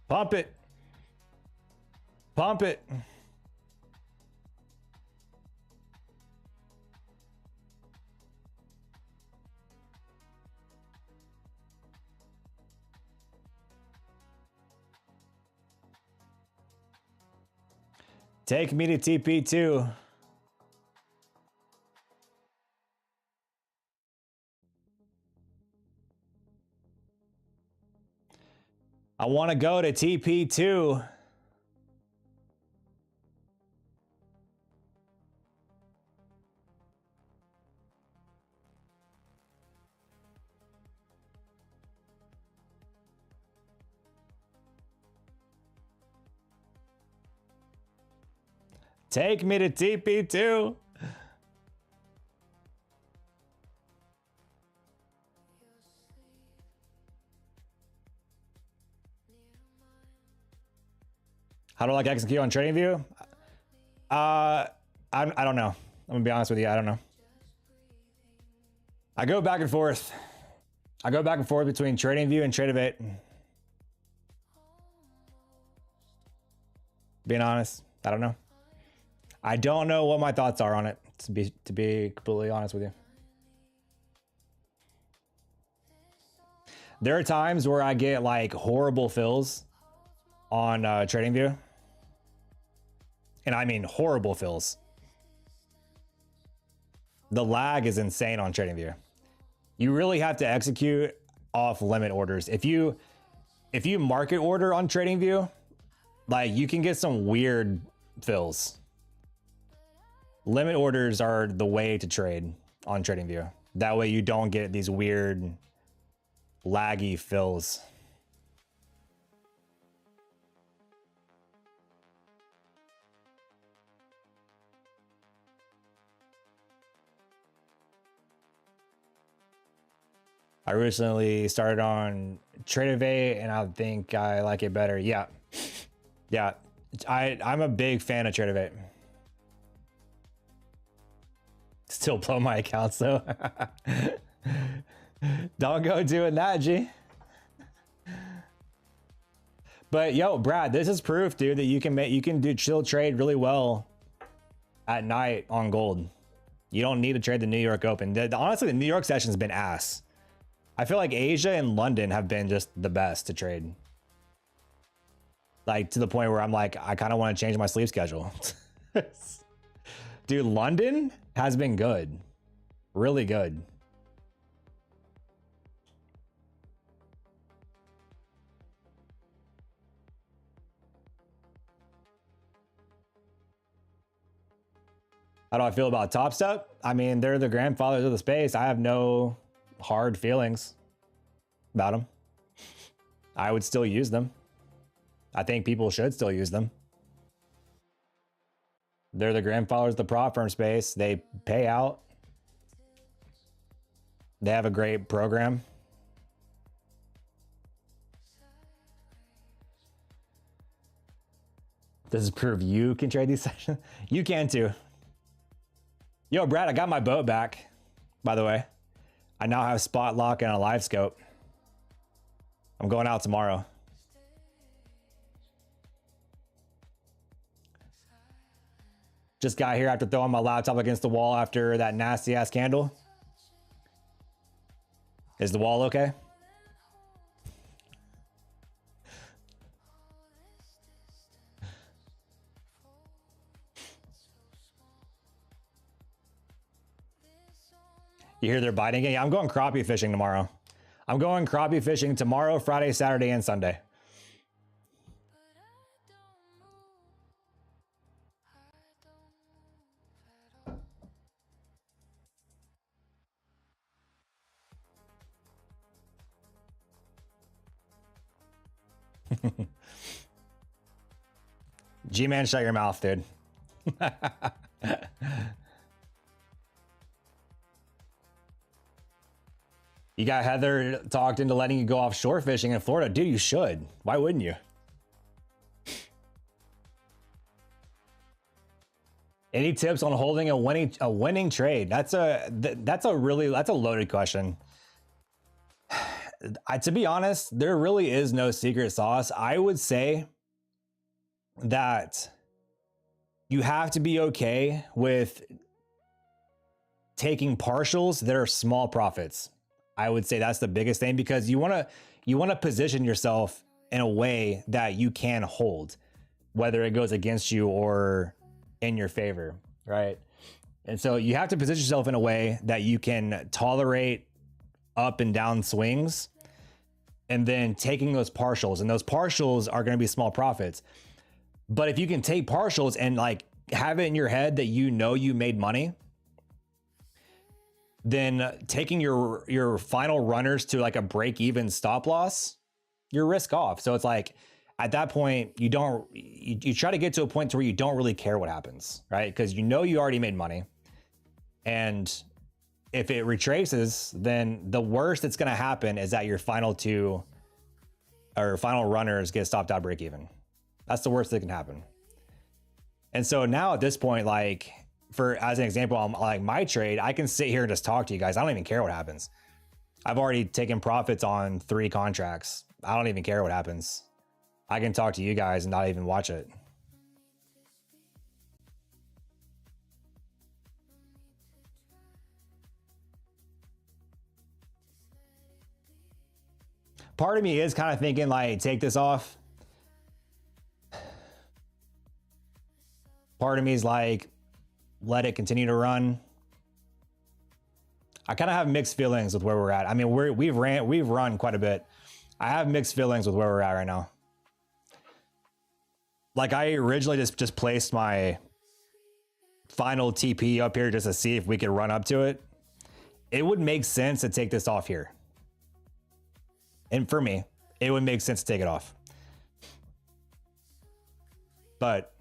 Pump it. Pump it. Take me to TP2. I want to go to TP2. Take me to TP2. How do I like execute on TradingView? I don't know. I'm gonna be honest with you. I don't know. I go back and forth. I go back and forth between TradingView and TradeIfy. Being honest, I don't know. I don't know what my thoughts are on it, to be completely honest with you. There are times where I get like horrible fills on TradingView. And I mean horrible fills. The lag is insane on TradingView. You really have to execute off limit orders. If you market order on TradingView, like you can get some weird fills. Limit orders are the way to trade on TradingView. That way you don't get these weird laggy fills. I recently started on TRADEIFY and I think I like it better. Yeah. Yeah. I'm a big fan of TRADEIFY. Still blow my accounts though. Don't go doing that, G. But yo, Brad, this is proof, dude, that you can do chill trade really well at night on gold. You don't need to trade the New York Open. Honestly, the New York session's been ass. I feel like Asia and London have been just the best to trade. Like to the point where I'm like, I kind of want to change my sleep schedule. Dude, London has been good. Really good. How do I feel about Top Step? I mean, they're the grandfathers of the space. I have no hard feelings about them. I would still use them. I think people should still use them. They're the grandfathers of the prop firm space. They pay out. They have a great program. Does this prove you can trade these sessions? You can too. Yo, Brad, I got my boat back, by the way. I now have spot lock and a live scope. I'm going out tomorrow. Just got here after throwing my laptop against the wall after that nasty ass candle. Is the wall okay? You hear they're biting again? Yeah, I'm going crappie fishing tomorrow. I'm going crappie fishing tomorrow, Friday, Saturday, and Sunday. G-Man, shut your mouth, dude. You got Heather talked into letting you go offshore fishing in Florida. Dude, you should. Why wouldn't you? Any tips on holding a winning trade? That's a loaded question. To be honest, there really is no secret sauce. I would say that you have to be okay with taking partials that are small profits. I would say that's the biggest thing, because you want to position yourself in a way that you can hold, whether it goes against you or in your favor, right? And so you have to position yourself in a way that you can tolerate up and down swings, and then taking those partials, and those partials are going to be small profits. But if you can take partials and like have it in your head that you know you made money, then taking your final runners to like a break-even stop loss, you're risk off. So it's like at that point, you try to get to a point to where you don't really care what happens, right? Because you know you already made money. And if it retraces, then the worst that's going to happen is that your final two or final runners get stopped out break even. That's the worst that can happen. And so now at this point, like as an example, I'm like my trade, I can sit here and just talk to you guys. I don't even care what happens. I've already taken profits on 3 contracts. I don't even care what happens. I can talk to you guys and not even watch it. Part of me is kind of thinking like, take this off. Part of me is like, let it continue to run. I kind of have mixed feelings with where we're at. I mean, we've run quite a bit. I have mixed feelings with where we're at right now. Like I originally just placed my final TP up here just to see if we could run up to it. It would make sense to take this off here. And for me, it would make sense to take it off. But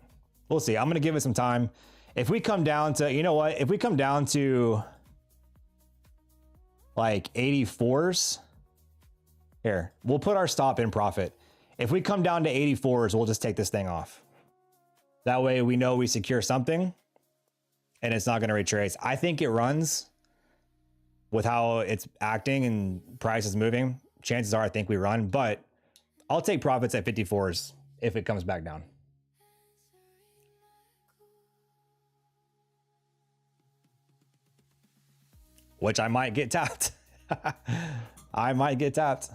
we'll see. I'm going to give it some time. If we come down to, you know what? If we come down to like 84s, here, we'll put our stop in profit. If we come down to 84s, we'll just take this thing off. That way we know we secure something. and it's not going to retrace. I think it runs with how it's acting and price is moving. Chances are I think we run, but I'll take profits at 54s if it comes back down. Which I might get tapped. I might get tapped.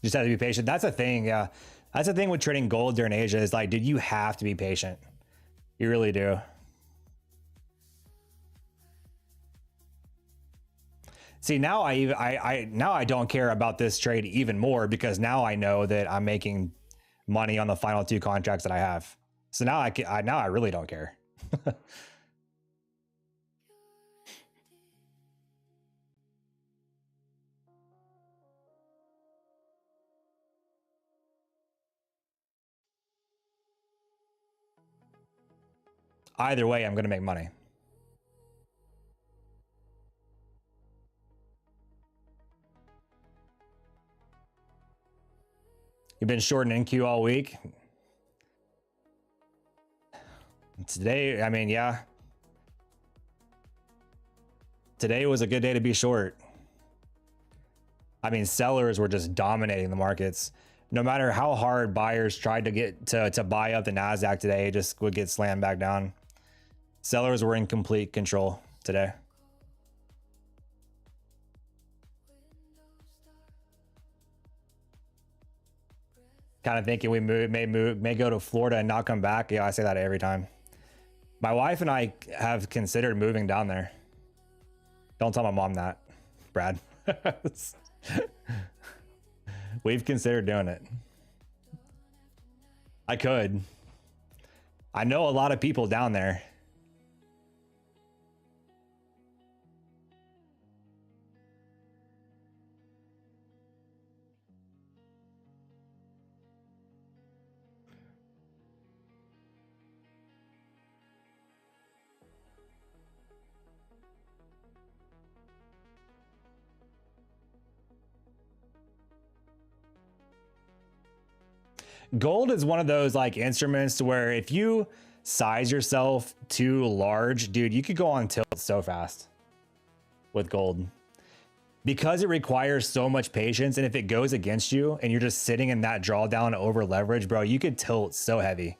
Just have to be patient. That's a thing. Yeah. That's the thing with trading gold during Asia is like, dude, you have to be patient. You really do. See, now I don't care about this trade even more because now I know that I'm making money on the final 2 contracts that I have. So now I really don't care. Either way, I'm going to make money. You've been short an NQ all week. Today, I mean, yeah. Today was a good day to be short. I mean, sellers were just dominating the markets. No matter how hard buyers tried to get to buy up the Nasdaq today, it just would get slammed back down. Sellers were in complete control today. Kind of thinking we may go to Florida and not come back. Yeah, I say that every time. My wife and I have considered moving down there. Don't tell my mom that, Brad. We've considered doing it. I could. I know a lot of people down there. Gold is one of those like instruments to where if you size yourself too large, dude, you could go on tilt so fast with gold because it requires so much patience. And if it goes against you and you're just sitting in that drawdown over leverage, bro, you could tilt so heavy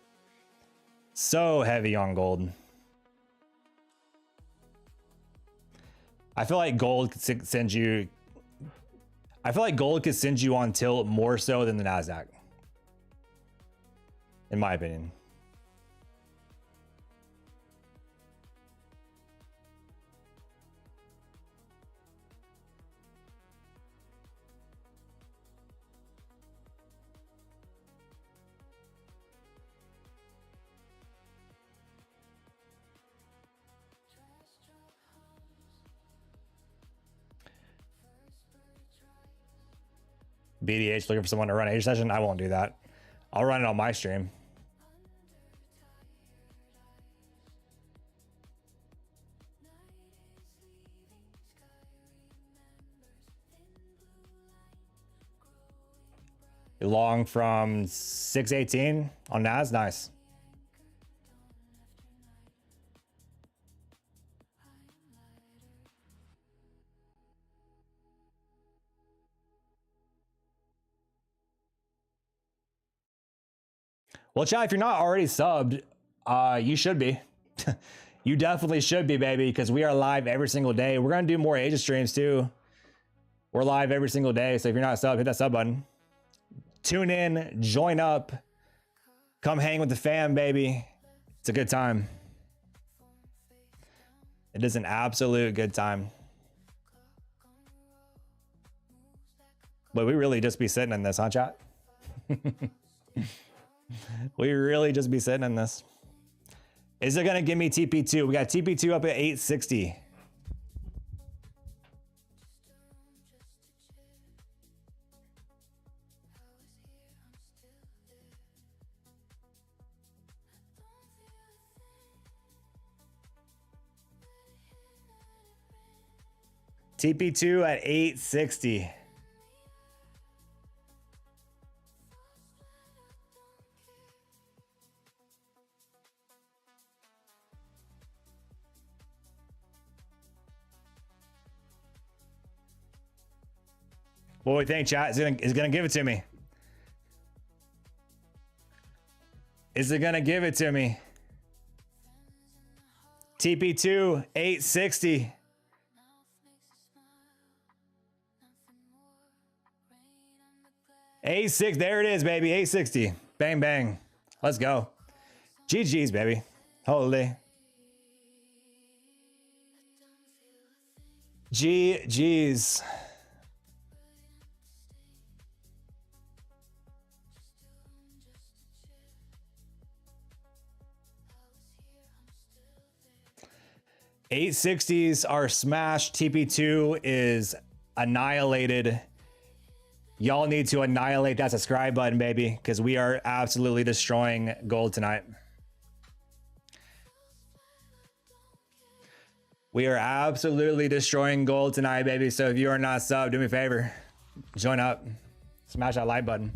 on gold. I feel like gold could send you on tilt more so than the Nasdaq, in my opinion. BDH looking for someone to run Asia session. I won't do that. I'll run it on my stream. Long from 618 on Nas. Nice. Well, chat, if you're not already subbed, you should be. You definitely should be, baby, because we are live every single day. We're going to do more Asia streams too. We're live every single day. So if you're not subbed, hit that sub button. Tune in, join up, come hang with the fam, baby. It's a good time. It is an absolute good time. But we really just be sitting in this, huh, chat? We really just be sitting in this. Is it going to give me TP2? We got TP2 up at 860. TP2 at 860. What do we think, chat? Is it gonna give it to me? Is it gonna give it to me? TP2 860. 86, there it is, baby. 860. Bang bang. Let's go. GG's, baby. Holy. GG's. $860s are smashed. TP2 is annihilated. Y'all need to annihilate that subscribe button, baby, because we are absolutely destroying gold tonight. We are absolutely destroying gold tonight, baby. So if you are not subbed, do me a favor. Join up. Smash that like button.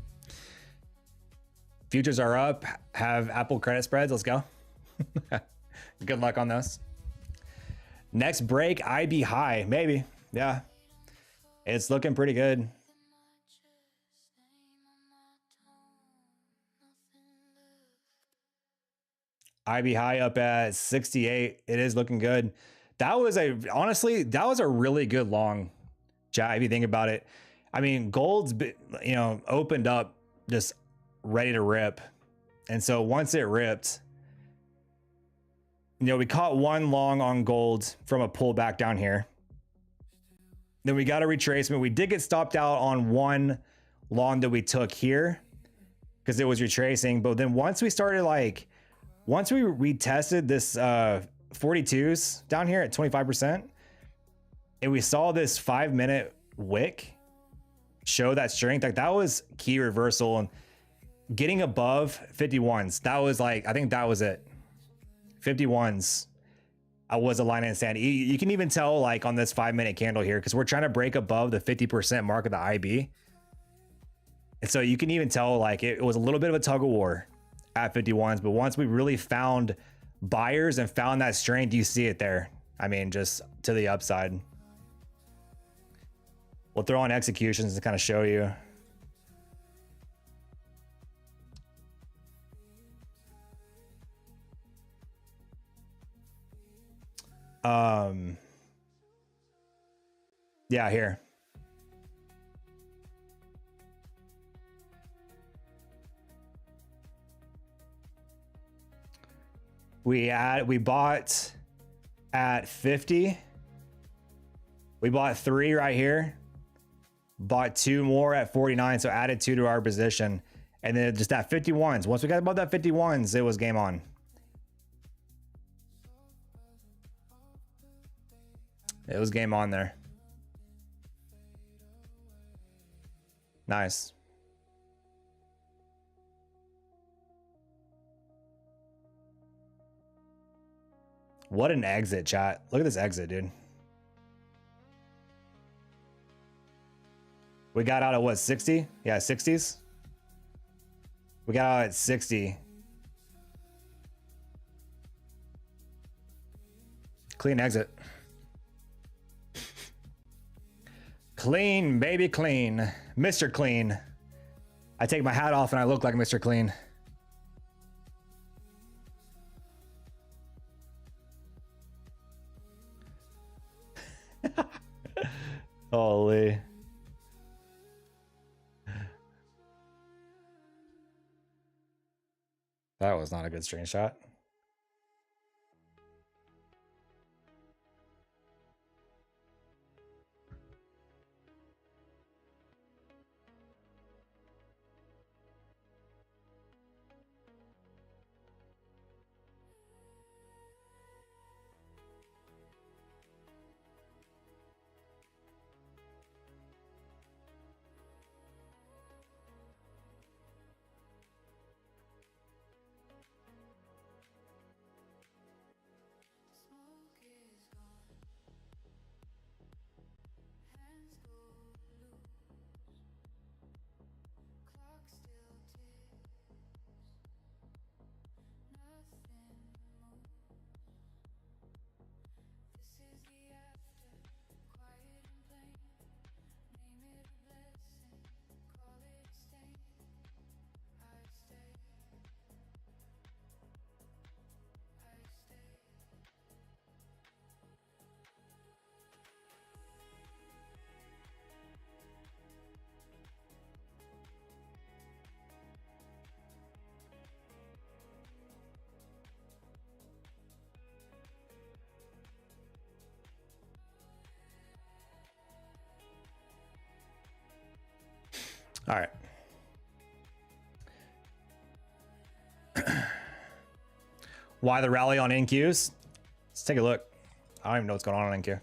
Futures are up. Have Apple credit spreads. Let's go. Good luck on those. Next break, IB high. Maybe. Yeah. It's looking pretty good. IB high up at 68. It is looking good. That was honestly, that was a really good long, chat, if you think about it. I mean, gold's, opened up just ready to rip. And so once it ripped, we caught one long on gold from a pullback down here. Then we got a retracement. We did get stopped out on one long that we took here because it was retracing. But then once we started once we retested this 42s down here at 25%, and we saw this 5-minute wick show that strength, that was key reversal and getting above 51s. That was I think that was it. 51s. I was a line in the sand. You can even tell on this 5-minute candle here, because we're trying to break above the 50% mark of the IB. And so you can even tell it was a little bit of a tug of war at 51s, but once we really found buyers and found that strength, you see it there. I mean, just to the upside. We'll throw on executions to kind of show you. Yeah, here. We bought at 50. We bought 3 right here. Bought 2 more at 49, so added 2 to our position. And then just at 51s. Once we got above that 51s, it was game on. It was game on there. Nice. What an exit, chat. Look at this exit, dude. We got out at what, 60? Yeah, 60s. We got out at 60. Clean exit. Clean, baby, clean. Mr. Clean. I take my hat off and I look like Mr. Clean. Holy. That was not a good screenshot. All right. Why the rally on NQs? Let's take a look. I don't even know what's going on NQ.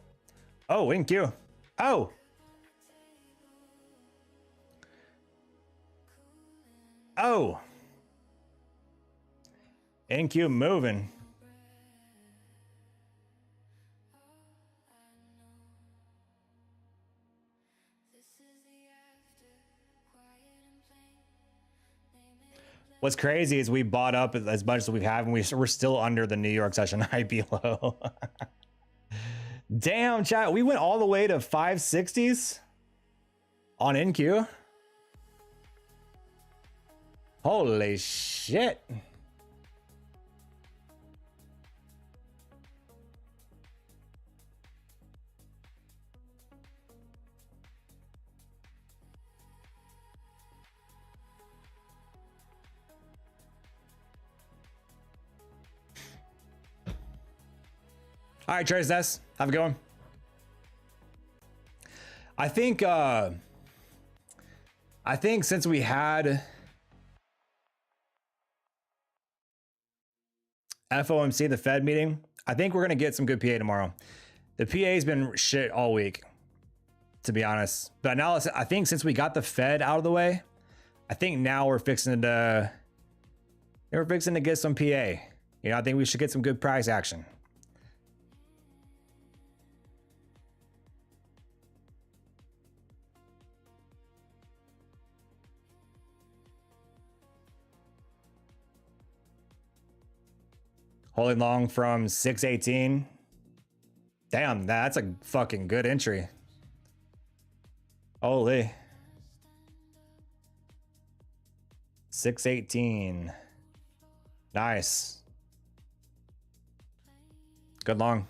Oh, NQ. Oh. Oh. NQ moving. What's crazy is we bought up as much as we have, and we're still under the New York session high below. Damn, chat. We went all the way to 560s on NQ. Holy shit. All right, Trace S. Have a good one. I think since we had FOMC, the Fed meeting, I think we're gonna get some good PA tomorrow. The PA's been shit all week, to be honest. But now I think since we got the Fed out of the way, I think now we're fixing to get some PA. You know, I think we should get some good price action. Holding long from 618. Damn, that's a fucking good entry. Holy. 618. Nice. Good long.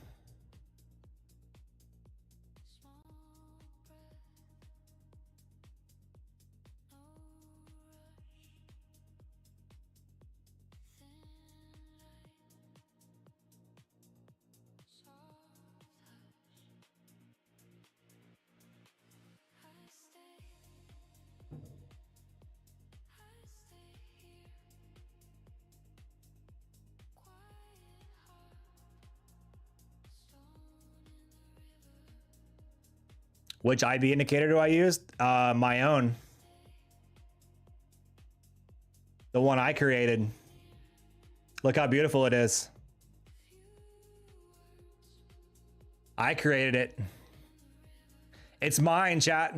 Which IB indicator do I use? My own. The one I created. Look how beautiful it is. I created it. It's mine, chat.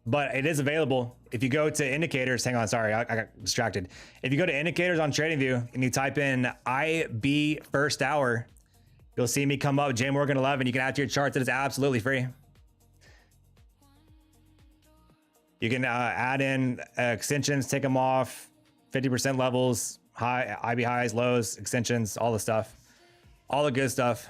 But it is available. If you go to indicators, hang on, sorry, I got distracted. If you go to indicators on TradingView and you type in IB first hour, you'll see me come up, JMorgan 11. You can add to your charts. It is absolutely free. You can add in extensions, take them off, 50% levels, high IB highs, lows, extensions, all the stuff, all the good stuff.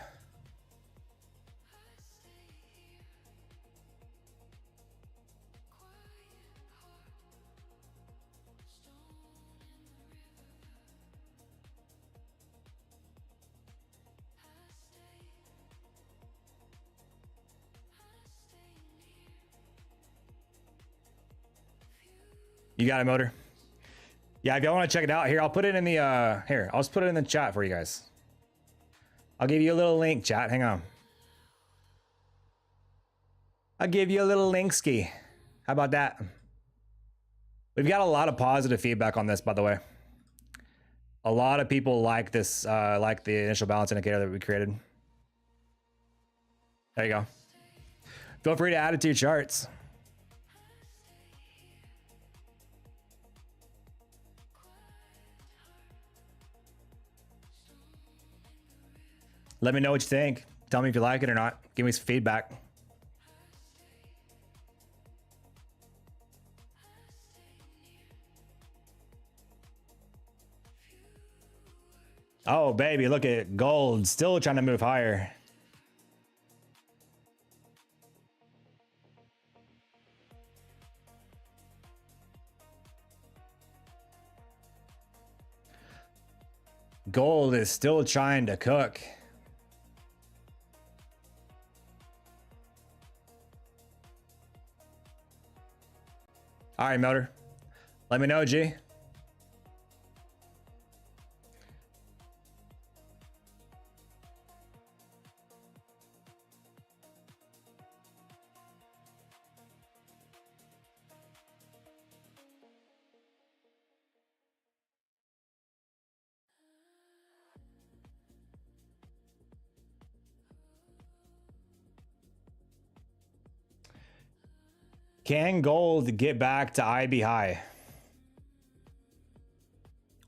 You got it, Motor. Yeah, if y'all want to check it out, here, I'll put it in the, here, I'll just put it in the chat for you guys. I'll give you a little link, chat. Hang on. I'll give you a little link ski. How about that? We've got a lot of positive feedback on this, by the way. A lot of people like this, like the initial balance indicator that we created. There you go. Feel free to add it to your charts. Let me know what you think. Tell me if you like it or not. Give me some feedback. Oh, baby, look at gold. Still trying to move higher. Gold is still trying to cook. All right, Motor. Let me know, G. Can gold get back to IB high?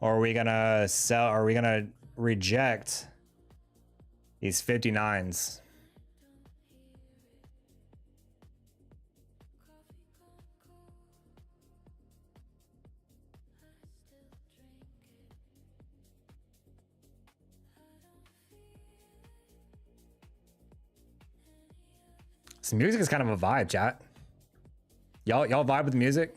Or are we gonna sell? Are we gonna reject these 59s? This music is kind of a vibe, chat. Y'all vibe with the music?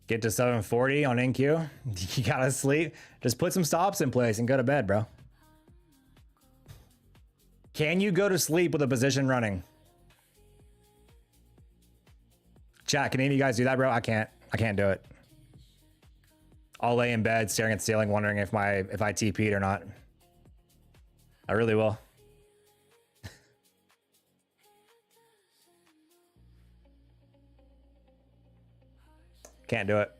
Get to 740 on NQ. You gotta sleep. Just put some stops in place and go to bed, bro. Can you go to sleep with a position running? Chat, can any of you guys do that, bro? I can't do it. I'll lay in bed staring at the ceiling wondering if I TP'd or not. I really will. Can't do it.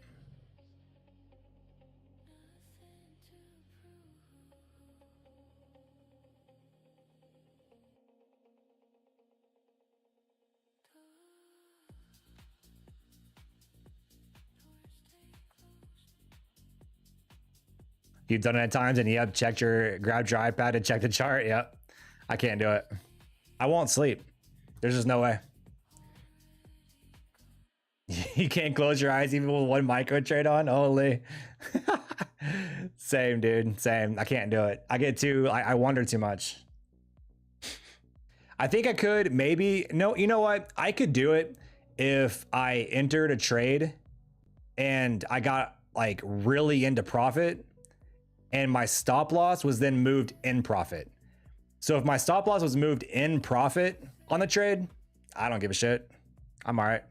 You've done it at times and you have grabbed your iPad and checked the chart. Yep. I can't do it. I won't sleep. There's just no way. You can't close your eyes even with one micro trade on. Holy. Same, dude. Same. I can't do it. I wonder too much. I think I could maybe. No, you know what? I could do it if I entered a trade and I got like really into profit and my stop loss was then moved in profit. So if my stop loss was moved in profit on the trade, I don't give a shit. I'm all right.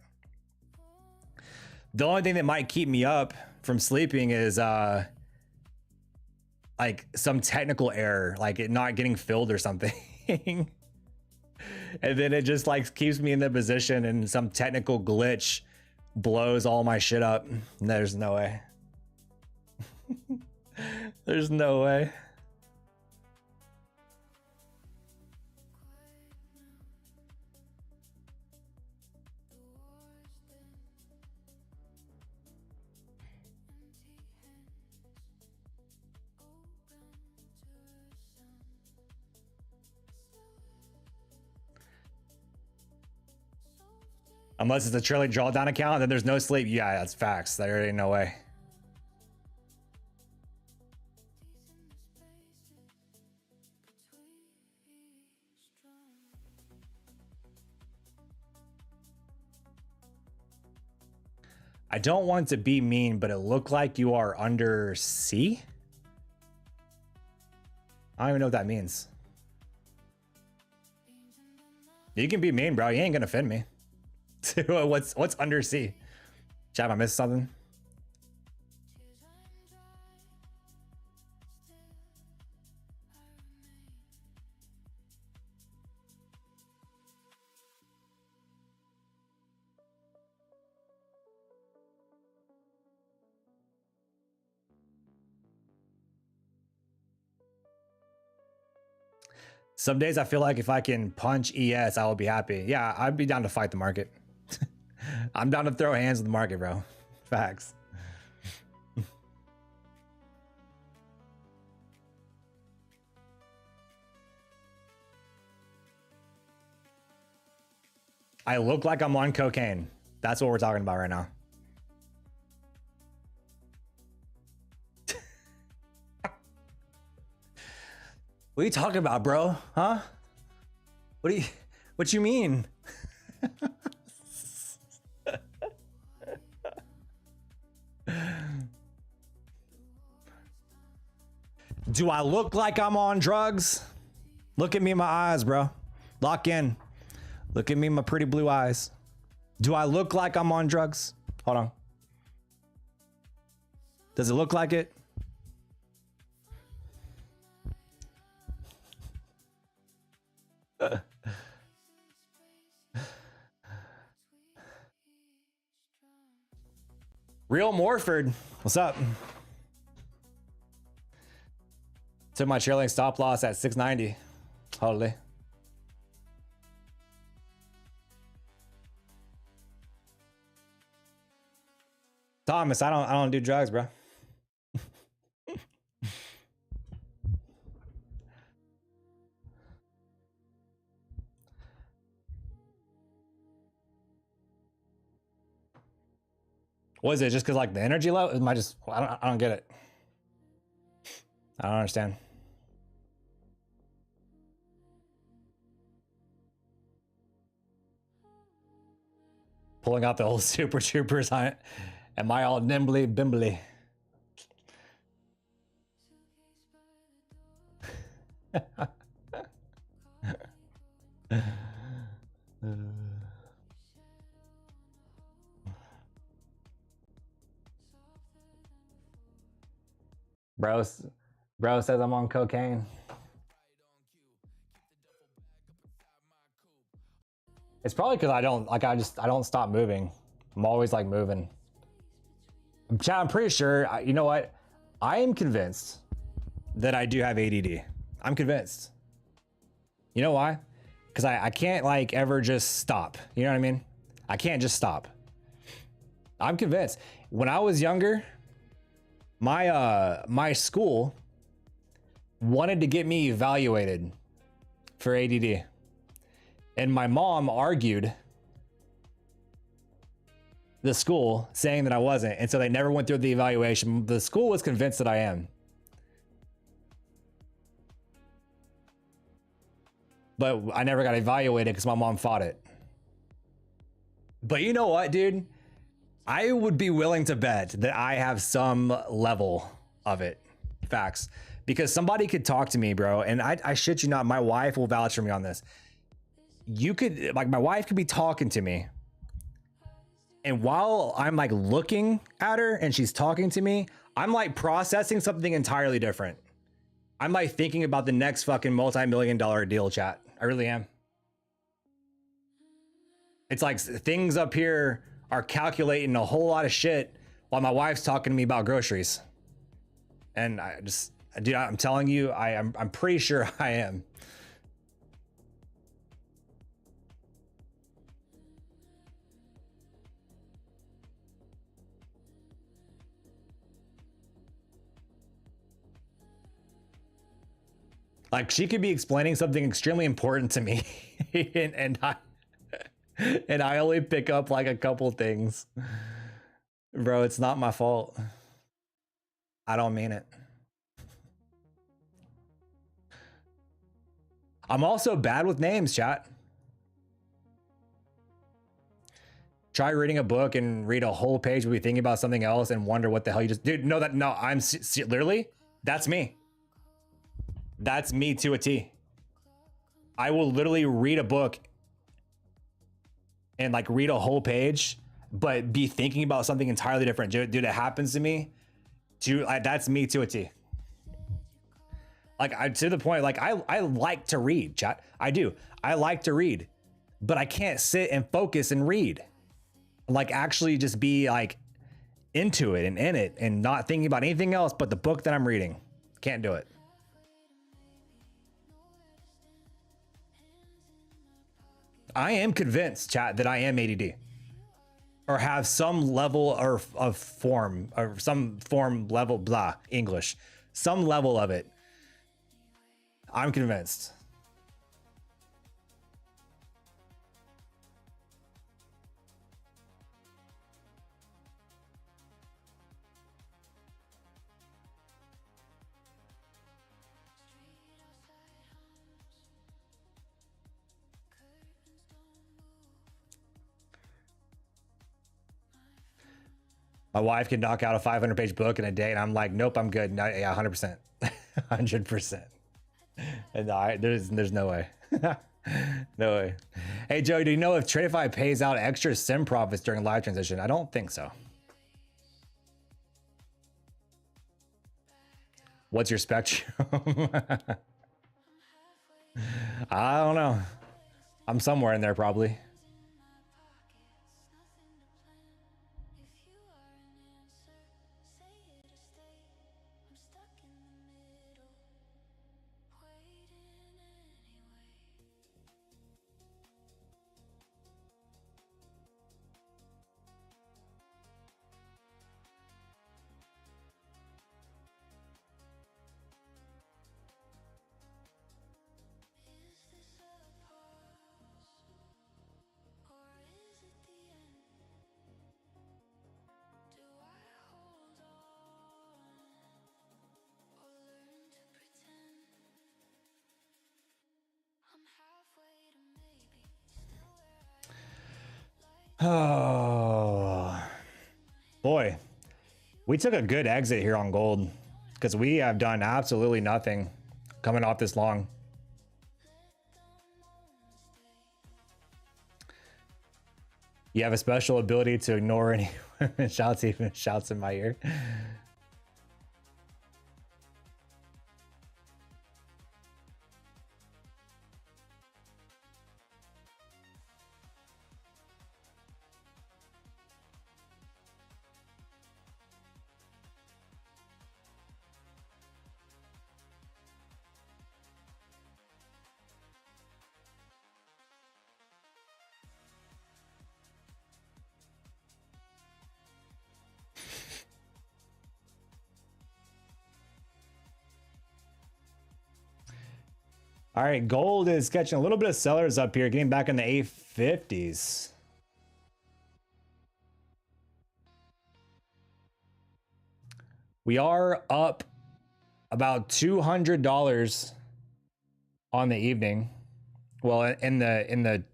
The only thing that might keep me up from sleeping is like some technical error, like it not getting filled or something. And then it just like keeps me in the position and some technical glitch blows all my shit up. There's no way. There's no way. Unless it's a trailing drawdown account, then there's no sleep. Yeah, that's facts. There ain't no way. I don't want to be mean, but it looked like you are under C. I don't even know what that means. You can be mean, bro. You ain't gonna offend me. What's under C? Chat, I missed something. Some days I feel like if I can punch ES, I will be happy. Yeah, I'd be down to fight the market. I'm down to throw hands with the market, bro. Facts. I look like I'm on cocaine. That's what we're talking about right now. What are you talking about, bro? Huh? What you mean? Do I look like I'm on drugs? Look at me in my eyes, bro. Lock in. Look at me in my pretty blue eyes. Do I look like I'm on drugs? Hold on. Does it look like it? Real Morford, what's up? Took my trailing stop loss at 690. Holy. Thomas, I don't do drugs, bro. What is it? Just because like the energy level? Am I just? I don't get it. I don't understand. Pulling out the old Super Troopers. Am I all nimbly bimbly? Bro says I'm on cocaine. It's probably because I don't stop moving. I'm always like moving. Chad, I'm pretty sure, you know what? I am convinced that I do have ADD. I'm convinced. You know why? Because I can't like ever just stop. You know what I mean? I can't just stop. I'm convinced. When I was younger, my school wanted to get me evaluated for ADD. And my mom argued the school saying that I wasn't. And so they never went through the evaluation. The school was convinced that I am. But I never got evaluated because my mom fought it. But you know what, dude? I would be willing to bet that I have some level of it. Facts. Because somebody could talk to me, bro. And I shit you not, my wife will vouch for me on this. You could, like, my wife could be talking to me. And while I'm like looking at her and she's talking to me, I'm like processing something entirely different. I'm like thinking about the next fucking multi-million-dollar deal, chat. I really am. It's like things up here are calculating a whole lot of shit while my wife's talking to me about groceries. And I just, dude, I'm telling you, I'm pretty sure I am. Like she could be explaining something extremely important to me and I only pick up like a couple things. Bro, it's not my fault. I don't mean it. I'm also bad with names, chat. Try reading a book and read a whole page and be thinking about something else and wonder what the hell you just, dude, no, I'm literally, that's me. That's me to a T. I will literally read a book and like read a whole page, but be thinking about something entirely different. Dude, it happens to me. That's me to a T. Like to the point, like I like to read, chat. I do. I like to read, but I can't sit and focus and read. Like actually just be like into it and in it and not thinking about anything else but the book that I'm reading. Can't do it. I am convinced, chat, that I am ADD or have some level of form or some form level, blah, English, some level of it. I'm convinced. My wife can knock out a 500-page book in a day, and I'm like, nope, I'm good. No, yeah, 100%, 100%. And there's no way, no way. Hey Joey, do you know if TRADEIFY pays out extra sim profits during live transition? I don't think so. What's your spectrum? I don't know. I'm somewhere in there probably. Oh boy, we took a good exit here on gold because we have done absolutely nothing coming off this long. You have a special ability to ignore any shouts, even shouts in my ear. All right, gold is catching a little bit of sellers up here, getting back in the 850s. We are up about $200 on the evening. Well, in the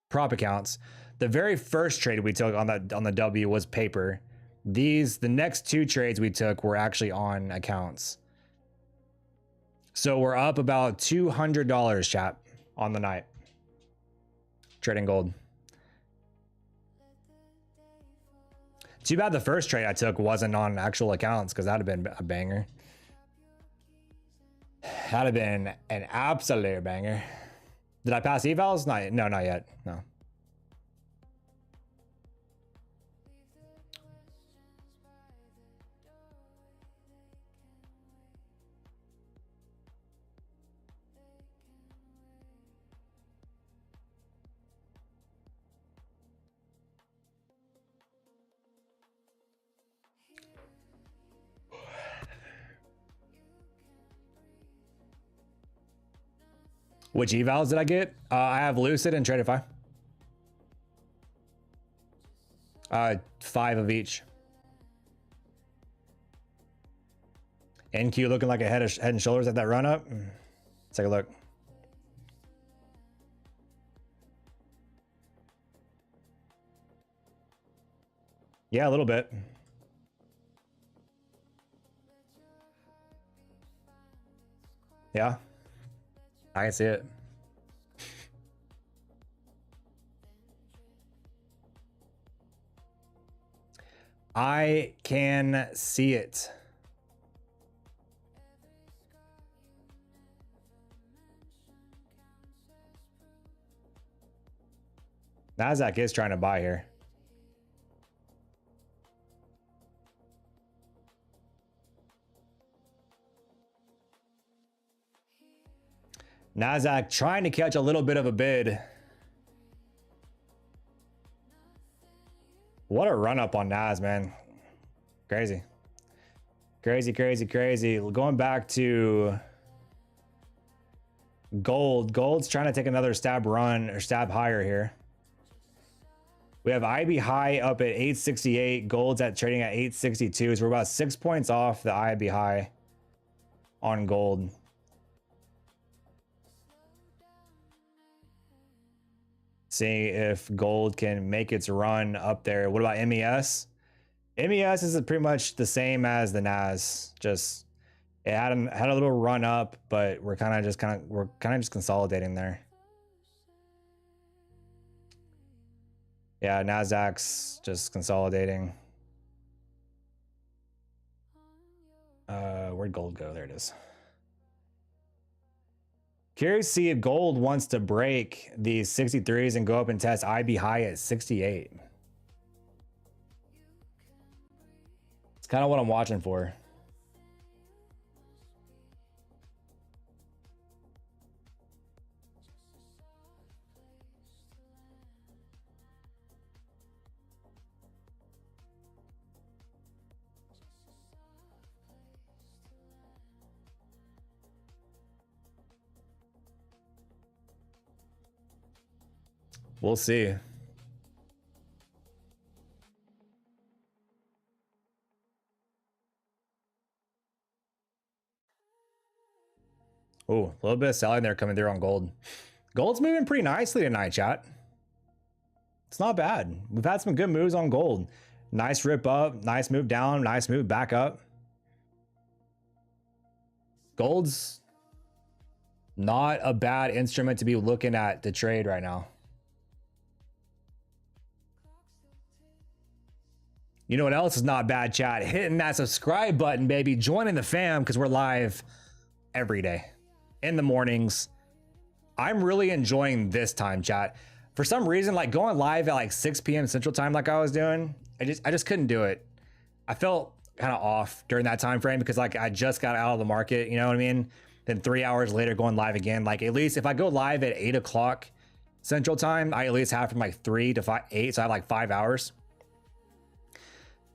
prop accounts. The very first trade we took on the W was paper. The next two trades we took were actually on accounts. So we're up about $200, chat, on the night. Trading gold. Too bad the first trade I took wasn't on actual accounts, because that'd have been a banger. That'd have been an absolute banger. Did I pass evals? No, not yet. No. Which evals did I get? I have Lucid and TRADEIFY. 5 of each. NQ looking like a head and shoulders at that run up. Let's take a look. Yeah, a little bit. Yeah, I can see it. I can see it. Nasdaq is trying to buy here. Nasdaq trying to catch a little bit of a bid. What a run up on Nas, man. Crazy. Crazy, crazy, crazy. Going back to gold. Gold's trying to take another stab run or stab higher here. We have IB high up at 868. Gold's at trading at 862. So we're about 6 points off the IB high on gold. Seeing if gold can make its run up there. What about MES? MES is pretty much the same as the NAS. Just it had a little run up, but we're kind of just consolidating there. Yeah, Nasdaq's just consolidating. Where'd gold go? There it is. Curious to see if gold wants to break these 63s and go up and test IB high at 68. It's kind of what I'm watching for. We'll see. Oh, a little bit of selling there coming through on gold. Gold's moving pretty nicely tonight, chat. It's not bad. We've had some good moves on gold. Nice rip up, nice move down, nice move back up. Gold's not a bad instrument to be looking at to trade right now. You know what else is not bad, chat? Hitting that subscribe button, baby. Joining the fam, because we're live every day in the mornings. I'm really enjoying this time, chat. For some reason, like going live at like 6 p.m. Central Time like I was doing, I just couldn't do it. I felt kind of off during that time frame because like I just got out of the market, you know what I mean? Then 3 hours later going live again. Like at least if I go live at 8 o'clock Central Time, I at least have from like 3 to 8, so I have like 5 hours.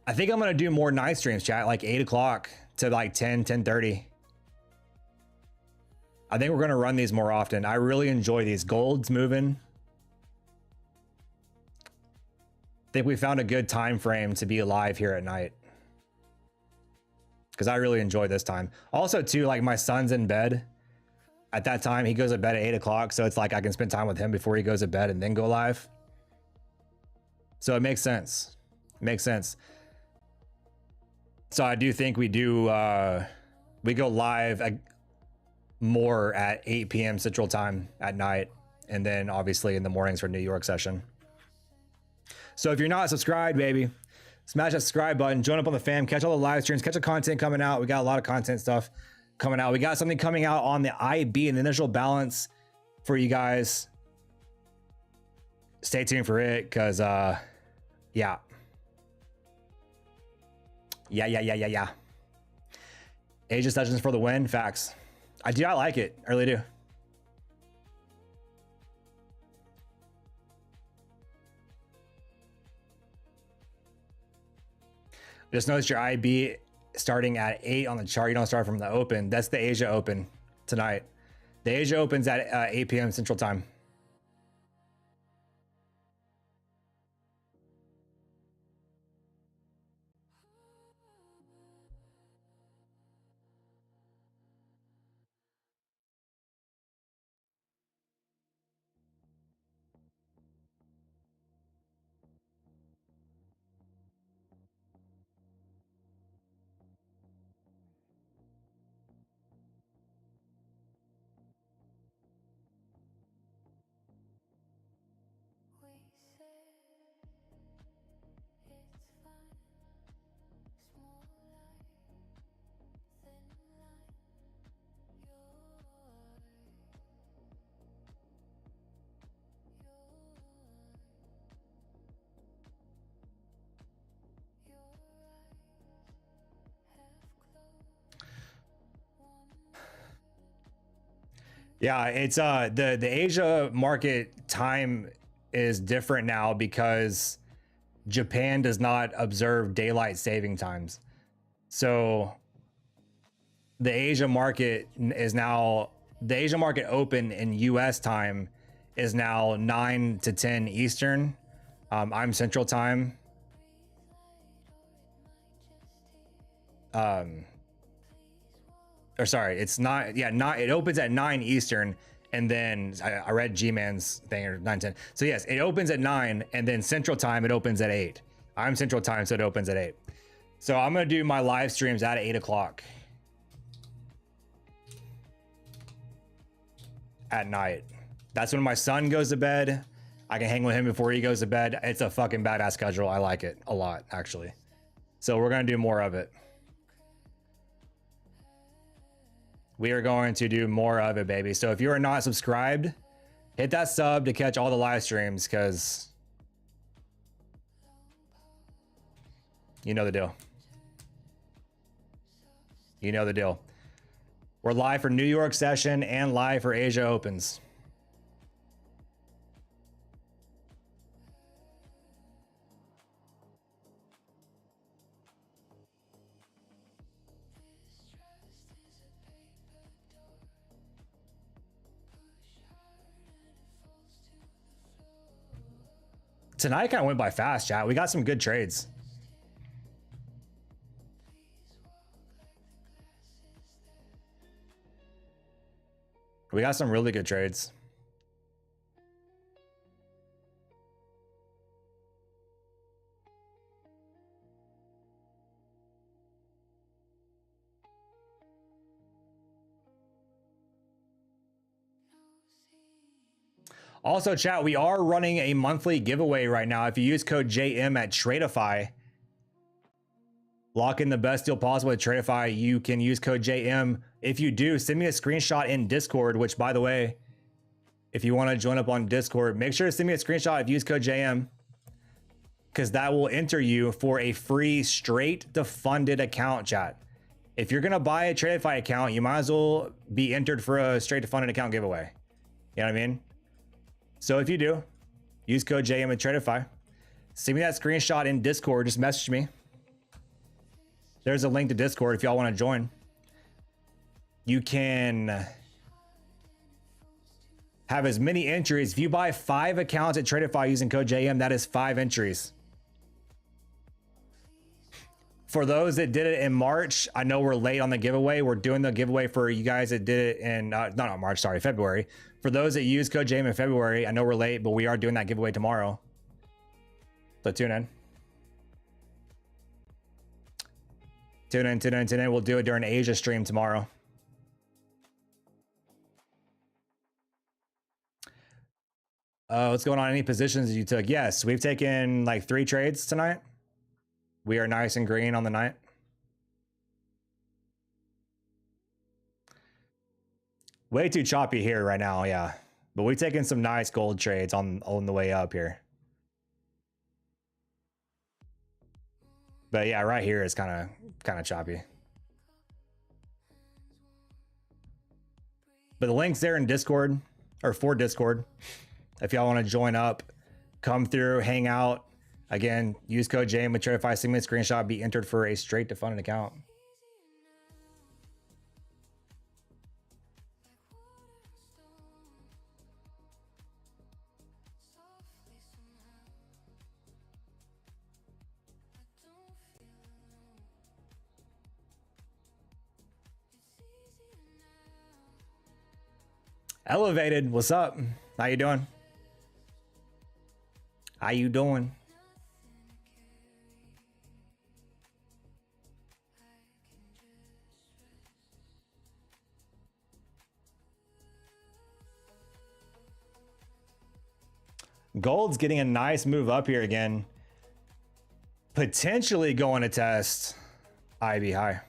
I think I'm gonna do more night streams, chat, like 8 o'clock to like 10:30. I think we're gonna run these more often. I really enjoy these. Gold's moving. I think we found a good time frame to be live here at night, because I really enjoy this time. Also too, like my son's in bed at that time. He goes to bed at 8 o'clock, so it's like I can spend time with him before he goes to bed and then go live. So it makes sense. It makes sense. So I do think we go live more at 8 p.m. Central Time at night, and then obviously in the mornings for New York session. So if you're not subscribed, baby, smash that subscribe button, join up on the fam, catch all the live streams, catch the content coming out. We got a lot of content stuff coming out. We got something coming out on the IB and the initial balance for you guys. Stay tuned for it, because yeah. Asia sessions for the win. Facts. I like it. I really do. Just notice your IB starting at 8 on the chart. You don't start from the open. That's the Asia Open tonight. The Asia Open's at 8 p.m. Central Time. Yeah, it's the Asia market time is different now because Japan does not observe daylight saving times. So the Asia market open in US time is now 9 to 10 Eastern. I'm Central time. Or sorry, it's not, yeah, not, it opens at 9 Eastern, and then I read G-Man's thing, or 9:10. So yes, it opens at 9, and then Central time it opens at 8. I'm Central time, so it opens at 8. So I'm gonna do my live streams at 8 o'clock at night. That's when my son goes to bed. I can hang with him before he goes to bed. It's a fucking badass schedule. I like it a lot, actually. So we're gonna do more of it. We are going to do more of it, baby. So if you are not subscribed, hit that sub to catch all the live streams, because you know the deal. You know the deal. We're live for New York session and live for Asia Opens. Tonight kind of went by fast, chat. We got some good trades. We got some really good trades. Also, chat, we are running a monthly giveaway right now. If you use code JM at TRADEIFY, lock in the best deal possible at TRADEIFY. You can use code JM. If you do, send me a screenshot in Discord, which, by the way, if you want to join up on Discord, make sure to send me a screenshot if you use code JM, because that will enter you for a free straight to funded account, chat. If you're going to buy a TRADEIFY account, you might as well be entered for a straight to funded account giveaway. You know what I mean? So if you do, use code JM at TRADEIFY. Send me that screenshot in Discord. Just message me. There's a link to Discord if y'all want to join. You can have as many entries. If you buy 5 accounts at TRADEIFY using code JM, that is 5 entries. For those that did it in March, I know we're late on the giveaway. We're doing the giveaway for you guys that did it in, not March, sorry, February. For those that use code JM in February, I know we're late, but we are doing that giveaway tomorrow. So tune in. Tune in, tune in, tune in. We'll do it during Asia stream tomorrow. What's going on? Any positions you took? Yes, we've taken like 3 trades tonight. We are nice and green on the night. Way too choppy here right now, yeah. But we've taken some nice gold trades on the way up here. But yeah, right here is kind of choppy. But the link's there in Discord, or for Discord. If y'all want to join up, come through, hang out. Again, use code JM with TRADEIFY, send me a screenshot, be entered for a straight to funded account. Elevated, what's up? How you doing? How you doing? Gold's getting a nice move up here again. Potentially going to test IB high.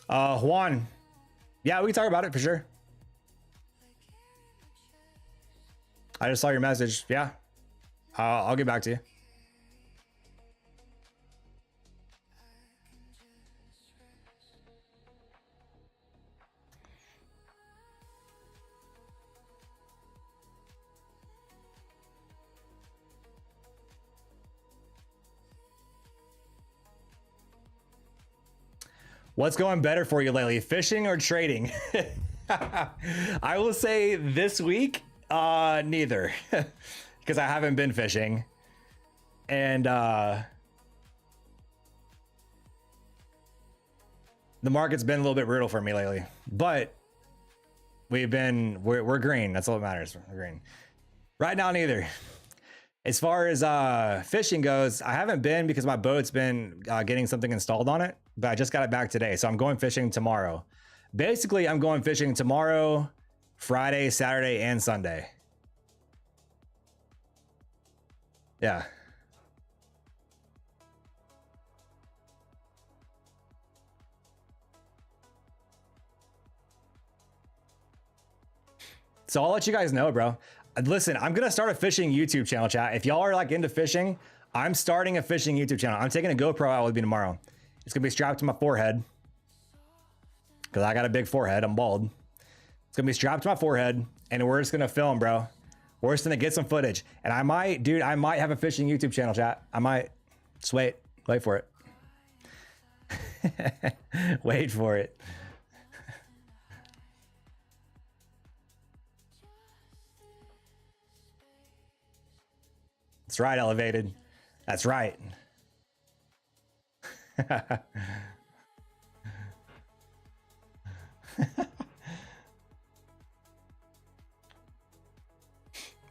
Juan. Yeah, we can talk about it for sure. I just saw your message. Yeah. I'll get back to you. What's going better for you lately, fishing or trading? I will say this week, neither, because I haven't been fishing, and the market's been a little bit brutal for me lately. But we're green. That's all that matters. We're green right now. Neither. As far as fishing goes, I haven't been because my boat's been getting something installed on it, but I just got it back today. So I'm going fishing tomorrow. Basically, I'm going fishing tomorrow, Friday, Saturday, and Sunday. Yeah. So I'll let you guys know, bro. Listen, I'm gonna start a fishing YouTube channel, chat. If y'all are like into fishing, I'm starting a fishing YouTube channel. I'm taking a GoPro out with me tomorrow. It's gonna be strapped to my forehead because I got a big forehead. I'm bald. It's gonna be strapped to my forehead, and we're just gonna film, bro. We're just gonna get some footage, and I might have a fishing YouTube channel, chat. I might. Just wait for it. Wait for it. That's right, elevated. That's right.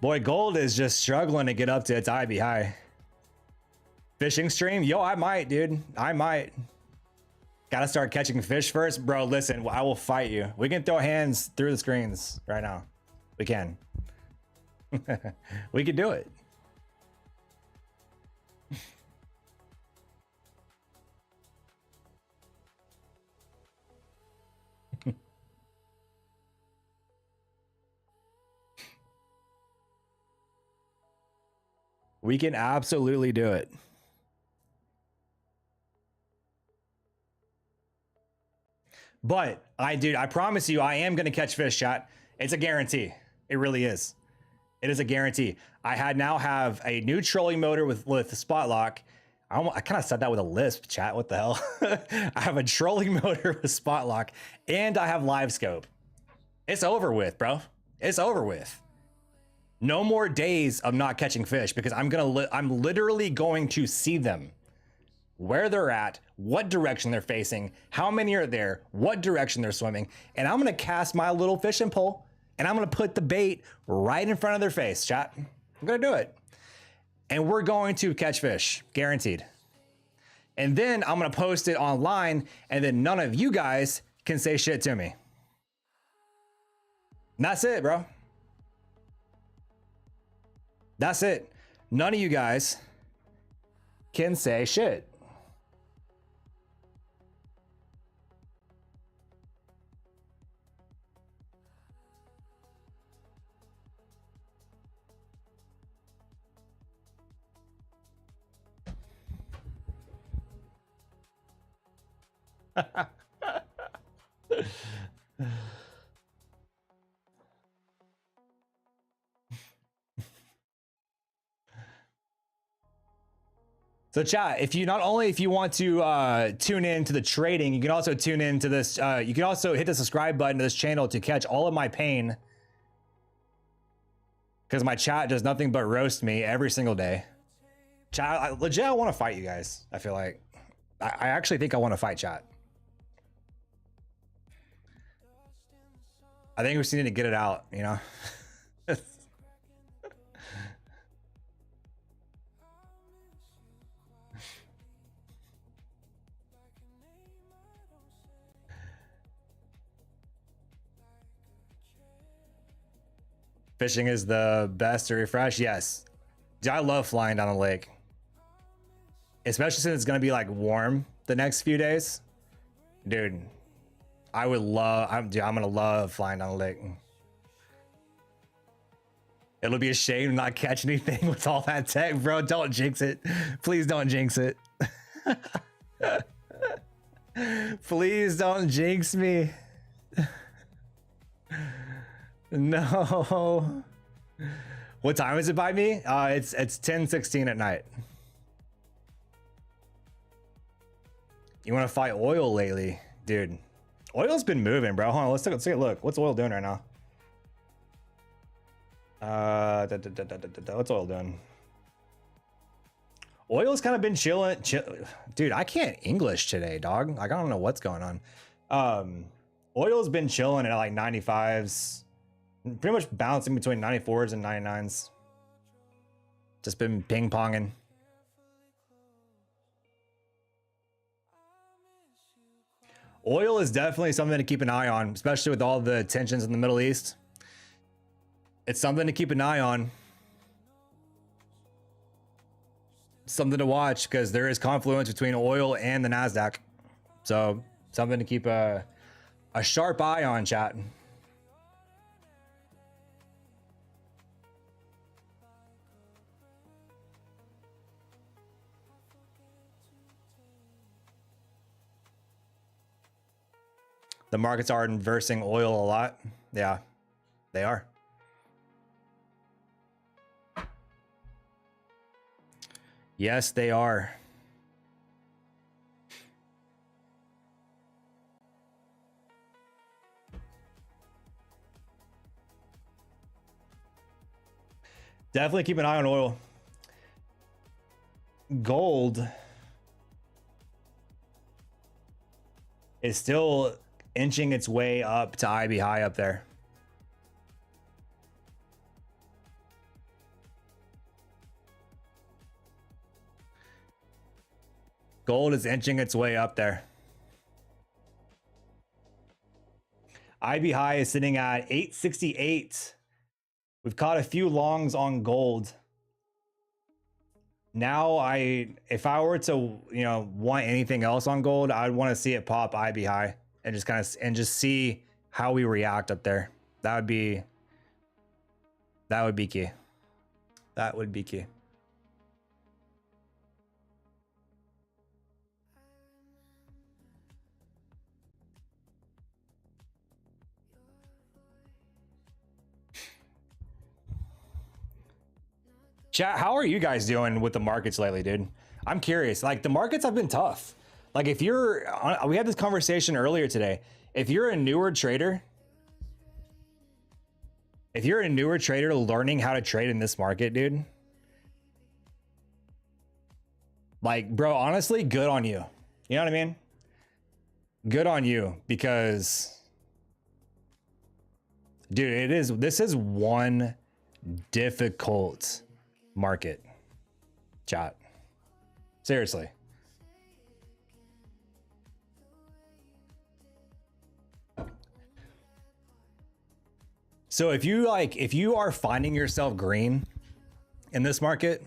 Boy, gold is just struggling to get up to its IB high. Fishing stream? Yo, I might, dude. I might. Gotta start catching fish first. Bro, listen, I will fight you. We can throw hands through the screens right now. We can. We can do it. We can absolutely do it. But I promise you, I am going to catch fish, chat. It's a guarantee. It really is. It is a guarantee. I now have a new trolling motor with spot lock. I kind of said that with a lisp, chat. What the hell? I have a trolling motor with spot lock, and I have live scope. It's over with, bro. It's over with. No more days of not catching fish because I'm literally going to see them, where they're at, what direction they're facing, how many are there, what direction they're swimming, and I'm gonna cast my little fishing pole and I'm gonna put the bait right in front of their face, chat. I'm gonna do it. And we're going to catch fish, guaranteed. And then I'm gonna post it online, and then none of you guys can say shit to me. And that's it, bro. That's it. None of you guys can say shit. So chat, if you want to tune in to the trading, you can also tune in to this. You can also hit the subscribe button to this channel to catch all of my pain, because my chat does nothing but roast me every single day. Chat, legit, I want to fight you guys. I feel like I actually think I want to fight chat. I think we just need to get it out, you know. Fishing is the best to refresh. Yes. Dude, I love flying down the lake. Especially since it's going to be like warm the next few days. Dude, I would love, dude, I'm gonna love flying down the lake. It'll be a shame to not catch anything with all that tech, bro. Don't jinx it. Please don't jinx it. Please don't jinx me. No. What time is it by me? It's 10:16 at night. You want to fight oil lately, dude? Oil's been moving, bro. Hold on, let's take a look. What's oil doing right now? What's oil doing? Oil's kind of been chilling. Dude, I can't English today, dog. Like, I don't know what's going on. Oil's been chilling at like 95s, pretty much bouncing between 94s and 99s. Just been ping ponging. Oil is definitely something to keep an eye on, especially with all the tensions in the Middle East. It's something to keep an eye on. Something to watch because there is confluence between oil and the Nasdaq. So something to keep a sharp eye on, chat. The markets are inversing oil a lot. Yeah, they are. Yes, they are. Definitely keep an eye on oil. Gold is still inching its way up to IB high up there. Gold is inching its way up there. IB high is sitting at 868. We've caught a few longs on gold. Now if I were to, want anything else on gold, I'd want to see it pop IB high and just see how we react up there. That would be key. That would be key. Chat, how are you guys doing with the markets lately, dude? I'm curious. Like, the markets have been tough. Like, we had this conversation earlier today. If you're a newer trader learning how to trade in this market, dude, like, bro, honestly, good on you. You know what I mean? Good on you, because, dude, this is one difficult market, chat. Seriously. So if you are finding yourself green in this market,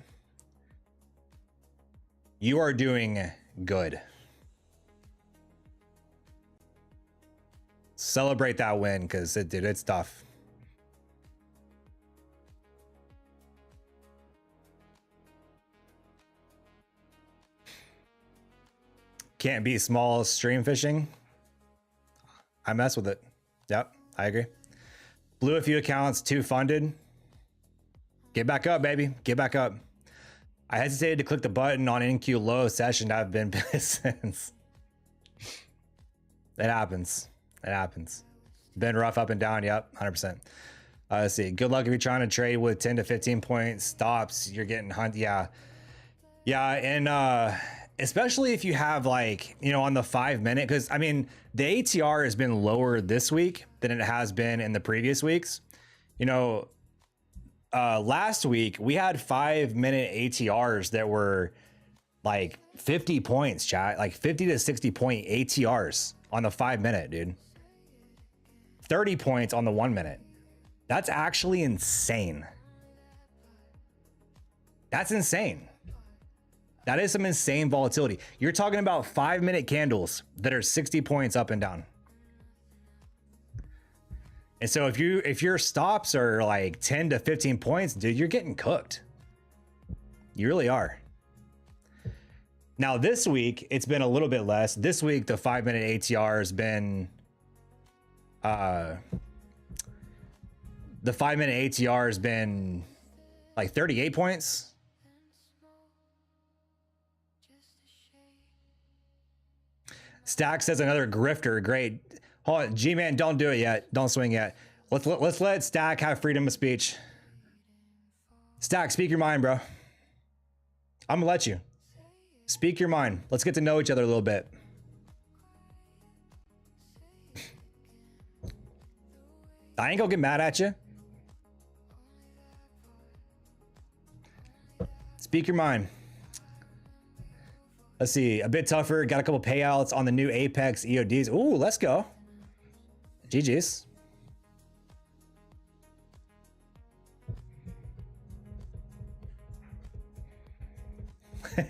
you are doing good. Celebrate that win, because it's tough. Can't be small stream fishing. I mess with it. Yep, I agree. Blew a few accounts, 2 funded. Get back up, baby. Get back up. I hesitated to click the button on NQ low session. I've been pissed since. It happens. It happens. Been rough up and down. Yep, 100%. Let's see. Good luck if you're trying to trade with 10 to 15 point stops. You're getting hunted. Yeah. Yeah, and especially if you have, like, on the 5 minute, because I mean the ATR has been lower this week than it has been in the previous weeks. Last week we had 5 minute ATRs that were like 50 points, chat, like 50 to 60 point ATRs on the 5 minute, dude. 30 points on the 1 minute. That's actually insane. That's insane. That is some insane volatility. You're talking about 5 minute candles that are 60 points up and down. And so if your stops are like 10 to 15 points, dude, you're getting cooked. You really are. Now this week, it's been a little bit less. This week, the 5-minute ATR has been, the 5-minute ATR has been like 38 points. Stack says another grifter. Great. Hold on, G-Man, don't do it yet. Don't swing yet. Let's let Stack have freedom of speech. Stack, speak your mind, bro. I'm gonna let you. Speak your mind. Let's get to know each other a little bit. I ain't gonna get mad at you. Speak your mind. Let's see. A bit tougher. Got a couple payouts on the new Apex EODs. Ooh, let's go. GG's.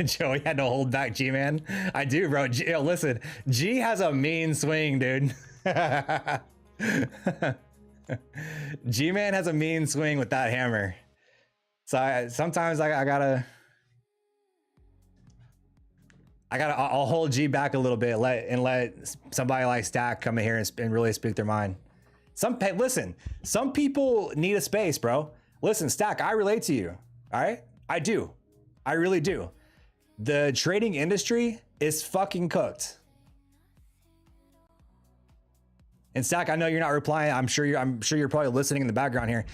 Joey had to hold back G-Man. I do, bro. Yo, listen, G has a mean swing, dude. G-Man has a mean swing with that hammer. So sometimes I'll hold G back a little bit, let somebody like Stack come in here and really speak their mind. Listen, some people need a space, bro. Listen, Stack, I relate to you. All right, I do. I really do. The trading industry is fucking cooked. And Stack, I know you're not replying. I'm sure you're probably listening in the background here.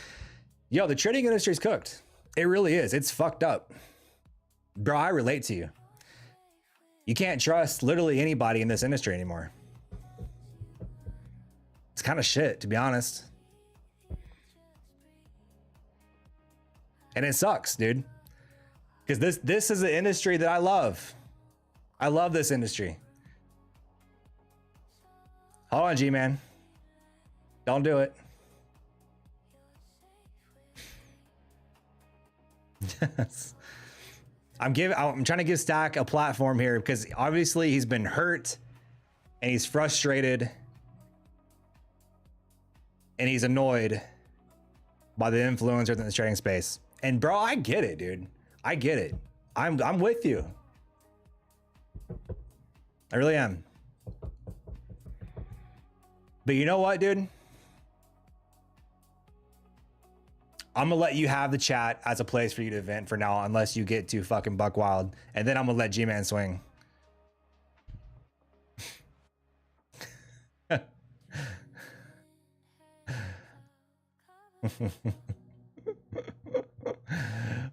Yo, the trading industry is cooked. It really is. It's fucked up. Bro, I relate to you. You can't trust literally anybody in this industry anymore. It's kind of shit, to be honest. And it sucks, dude. Because this is the industry that I love. I love this industry. Hold on, G-Man. Don't do it. Yes. I'm trying to give Stack a platform here because obviously he's been hurt and he's frustrated and he's annoyed by the influencers in the trading space. And bro, I get it, dude. I get it. I'm with you. I really am. But you know what, dude? I'm gonna let you have the chat as a place for you to vent for now, unless you get too fucking buck wild, and then I'm gonna let G-Man swing.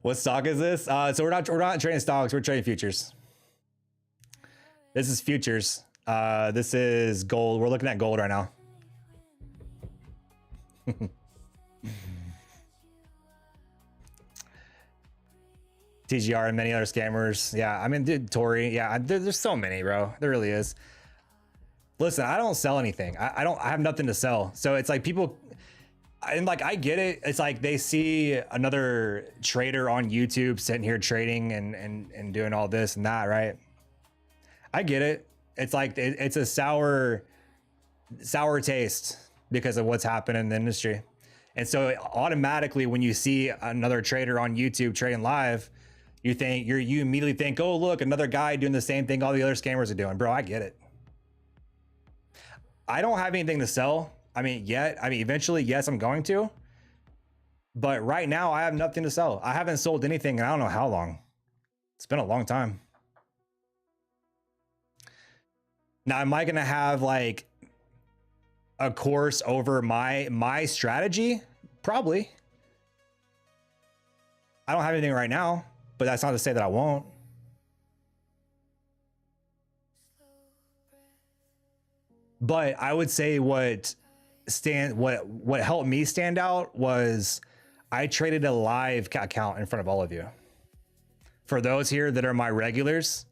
What stock is this? So we're not trading stocks. We're trading futures. This is futures. This is gold. We're looking at gold right now. TGR and many other scammers. Yeah, I mean, dude, Tory. Yeah, there's so many, bro. There really is. Listen, I don't sell anything. I have nothing to sell. So it's like people, and like, I get it. It's like they see another trader on YouTube sitting here trading and doing all this and that, right? I get it. It's like, it's a sour taste because of what's happened in the industry. And so automatically when you see another trader on YouTube trading live, you immediately think, oh, look, another guy doing the same thing all the other scammers are doing. Bro, I get it. I don't have anything to sell. I mean, eventually, yes, I'm going to. But right now, I have nothing to sell. I haven't sold anything in I don't know how long. It's been a long time. Now, am I going to have like a course over my strategy? Probably. I don't have anything right now, but that's not to say that I won't. But I would say what helped me stand out was I traded a live account in front of all of you. For those here that are my regulars,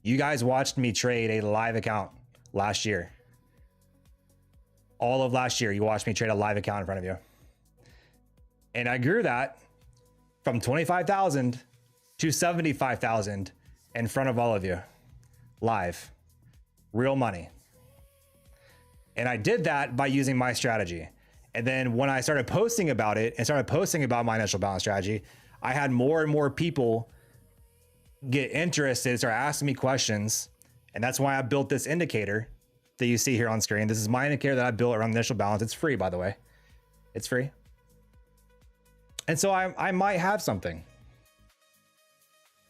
you guys watched me trade a live account last year. All of last year, you watched me trade a live account in front of you. And I grew that from 25,000 to 75,000 in front of all of you. Live. Real money. And I did that by using my strategy. And then when I started posting about it and started posting about my initial balance strategy, I had more and more people get interested, start asking me questions. And that's why I built this indicator that you see here on screen. This is my indicator that I built around the initial balance. It's free, by the way. It's free. And so I might have something,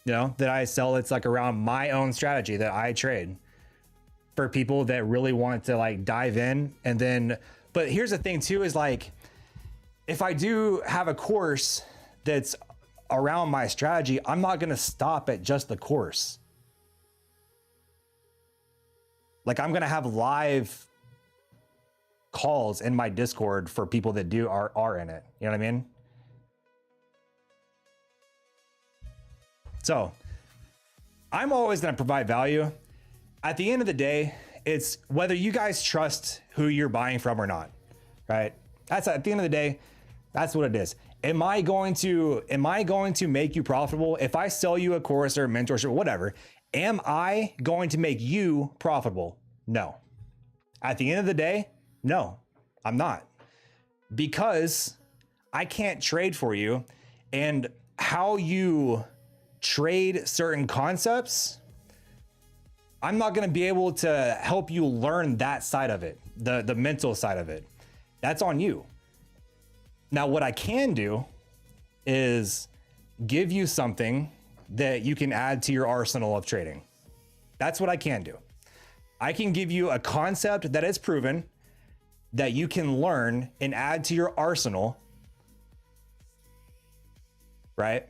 you know, that I sell. It's like around my own strategy that I trade for people that really want to like dive in. And then, but here's the thing too, is like, if I do have a course that's around my strategy, I'm not going to stop at just the course. Like I'm going to have live calls in my Discord for people that are in it. You know what I mean? So I'm always going to provide value. At the end of the day, it's whether you guys trust who you're buying from or not, right? That's at the end of the day, that's what it is. Am I going to make you profitable? If I sell you a course or mentorship, whatever, am I going to make you profitable? No. At the end of the day, no, I'm not. Because I can't trade for you, and how you trade certain concepts, I'm not going to be able to help you learn that side of it, the mental side of it. That's on you. Now, what I can do is give you something that you can add to your arsenal of trading. That's what I can do. I can give you a concept that is proven that you can learn and add to your arsenal, right?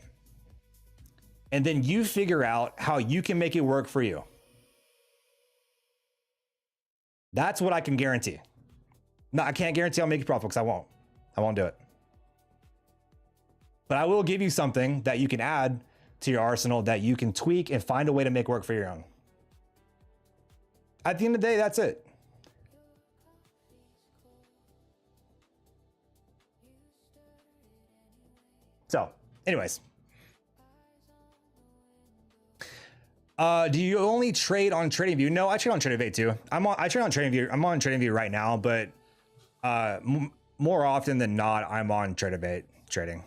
And then you figure out how you can make it work for you. That's what I can guarantee. No, I can't guarantee I'll make you profit because I won't do it. But I will give you something that you can add to your arsenal that you can tweak and find a way to make work for your own. At the end of the day, that's it. So, anyways. Do you only trade on TradingView? No, I trade on TradingView too. I trade on TradingView. I'm on TradingView right now, but more often than not, I'm on TradingView trading.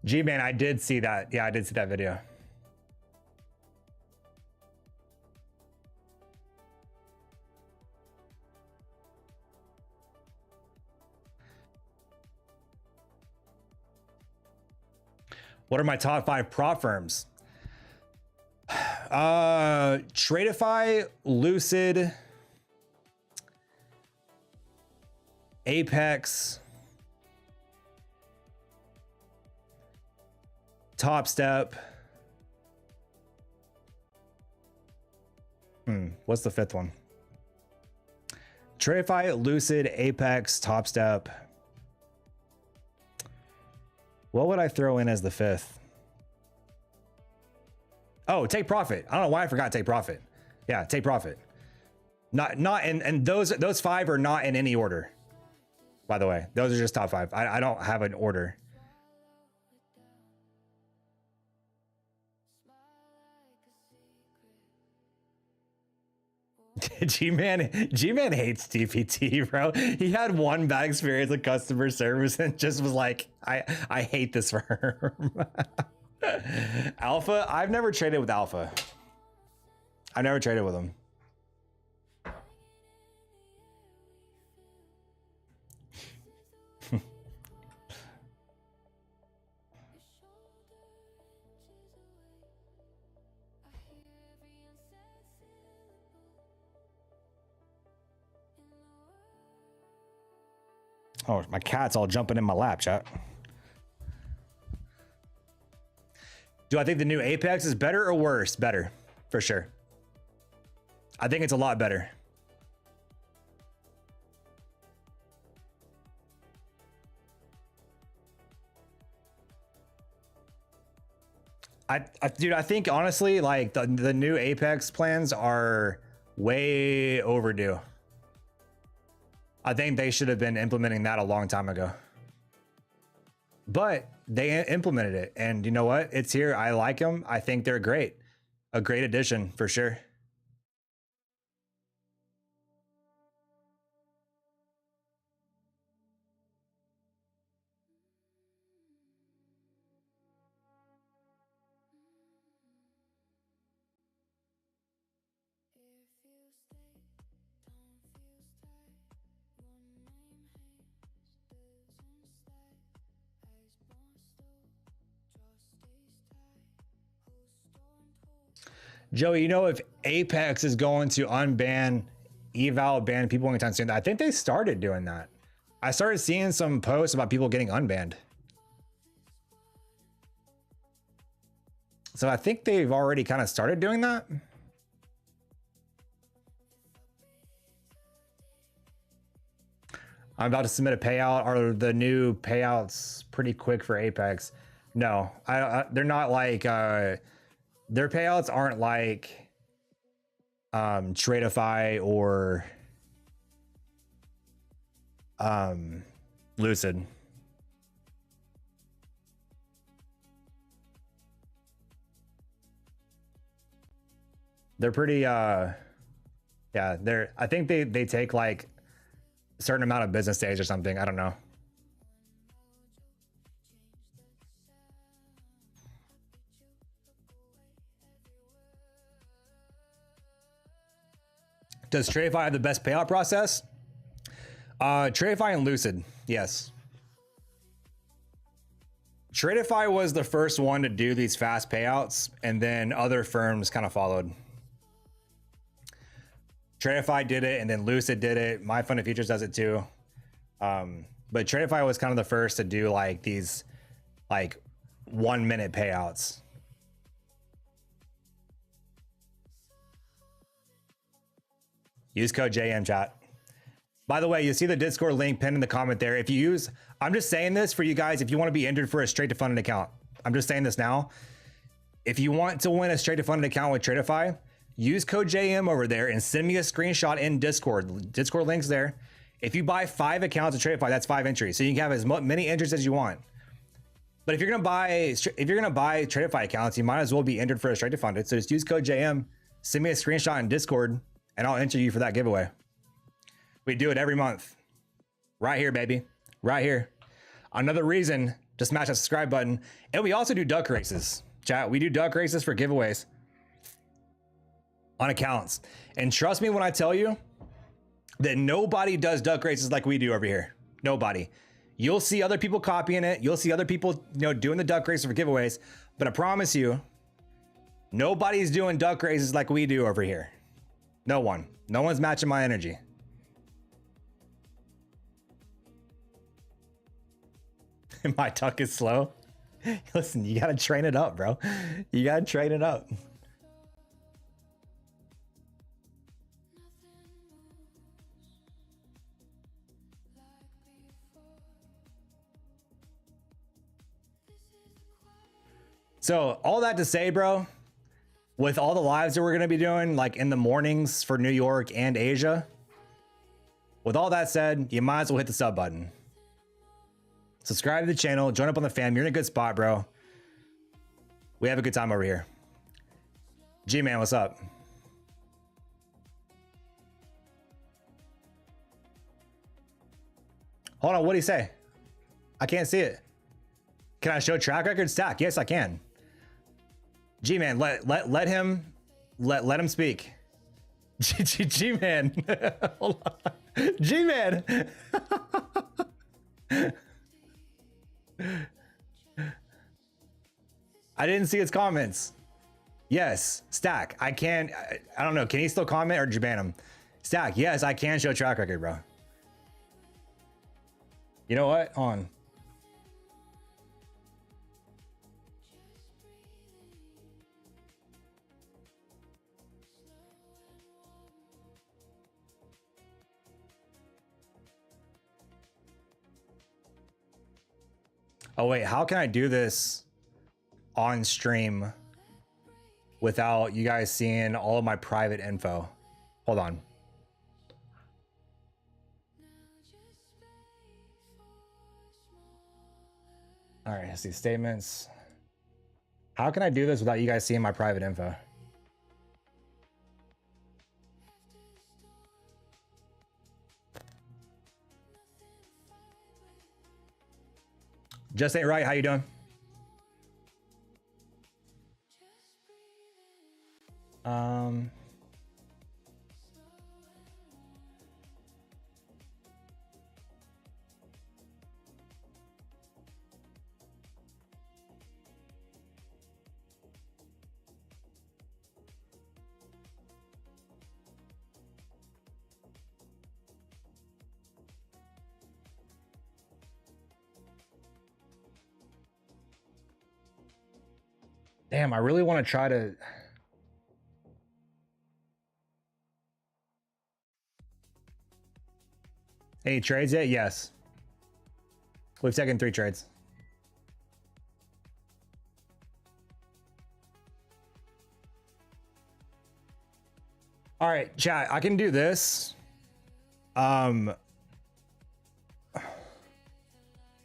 G-Man, I did see that. Yeah, I did see that video. What are my top 5 prop firms? TRADEIFY, Lucid, Apex, Top Step. What's the 5th one? TRADEIFY, Lucid, Apex, Top Step. What would I throw in as the 5th? Oh, Take Profit. I don't know why I forgot Take Profit. Yeah, Take Profit. Not and those 5 are not in any order. By the way, those are just top 5. I don't have an order. G-Man hates TPT, bro. He had one bad experience with customer service and just was like, I hate this firm. Alpha, I've never traded with Alpha. I've never traded with them. Oh, my cat's all jumping in my lap, chat. Do I think the new Apex is better or worse? Better, for sure. I think it's a lot better. Dude, I think honestly, like the new Apex plans are way overdue. I think they should have been implementing that a long time ago. But they implemented it, and you know what? It's here. I like them. I think they're great. A great addition for sure. Joey, you know, if Apex is going to unban, eval ban people anytime soon, I think they started doing that. I started seeing some posts about people getting unbanned. So I think they've already kind of started doing that. I'm about to submit a payout. Are the new payouts pretty quick for Apex? No, they're not like, their payouts aren't like TRADEIFY or Lucid. They're pretty yeah, I think they take like a certain amount of business days or something. I don't know. Does TRADEIFY have the best payout process? TRADEIFY and Lucid, yes. TRADEIFY was the first one to do these fast payouts, and then other firms kind of followed. TRADEIFY did it, and then Lucid did it. My Fund of Futures does it too. But TRADEIFY was kind of the first to do like these like 1 minute payouts. Use code JM chat. By the way, you see the Discord link pinned in the comment there. If you use, I'm just saying this for you guys, if you want to be entered for a straight to funded account, I'm just saying this now. If you want to win a straight to funded account with TRADEIFY, use code JM over there and send me a screenshot in Discord. Discord link's there. If you buy 5 accounts of TRADEIFY, that's 5 entries. So you can have as many entries as you want. But if you're gonna buy TRADEIFY accounts, you might as well be entered for a straight to funded. So just use code JM, send me a screenshot in Discord, and I'll enter you for that giveaway. We do it every month. Right here, baby. Right here. Another reason to smash that subscribe button. And we also do duck races. Chat, we do duck races for giveaways on accounts. And trust me when I tell you that nobody does duck races like we do over here. Nobody. You'll see other people copying it. You'll see other people, doing the duck races for giveaways. But I promise you, nobody's doing duck races like we do over here. No one. No one's matching my energy. My duck is slow. Listen, you gotta train it up, bro. You gotta train it up. So all that to say, bro, with all the lives that we're going to be doing, like in the mornings for New York and Asia, with all that said, you might as well hit the sub button. Subscribe to the channel, join up on the fam. You're in a good spot, bro. We have a good time over here. G-Man, what's up? Hold on, what do you say? I can't see it. Can I show track record stack? Yes, I can. G-Man, let him speak. G-Man. Hold on. G-Man. I didn't see his comments. Yes, Stack. I don't know. Can he still comment or did you ban him? Stack, yes, I can show track record, bro. You know what? On. Oh wait, how can I do this on stream without you guys seeing all of my private info. Hold on. All right, let's see statements. How can I do this without you guys seeing my private info? Just ain't right. How you doing? Damn, I really want to try to. Any trades yet? Yes. We've taken 3 trades. All right, chat, I can do this. Hold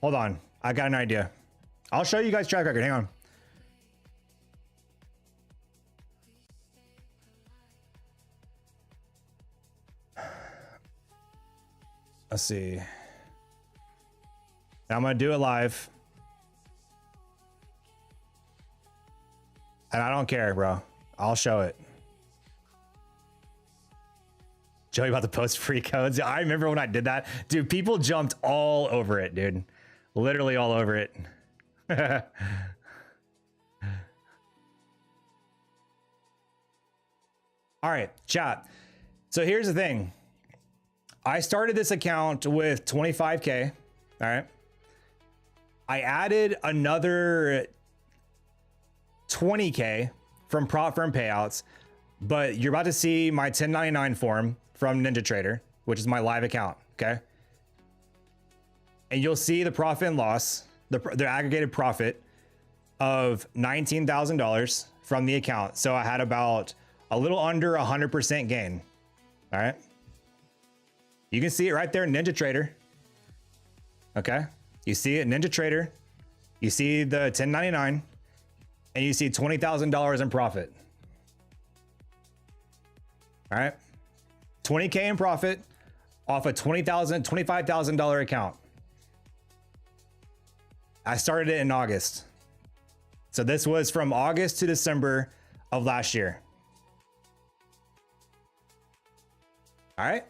on. I got an idea. I'll show you guys track record. Hang on. Let's see. I'm going to do it live. And I don't care, bro. I'll show it. Joey about to post free codes. I remember when I did that. Dude, people jumped all over it, dude. Literally all over it. All right, chat. So here's the thing. I started this account with 25K. All right. I added another 20K from prop firm payouts, but you're about to see my 1099 form from NinjaTrader, which is my live account. Okay. And you'll see the profit and loss, the aggregated profit of $19,000 from the account. So I had about a little under 100% gain. All right. You can see it right there in NinjaTrader. Okay. You see it in NinjaTrader. You see the 1099 and you see $20,000 in profit. All right. 20K in profit off a $25,000 account. I started it in August. So this was from August to December of last year. All right.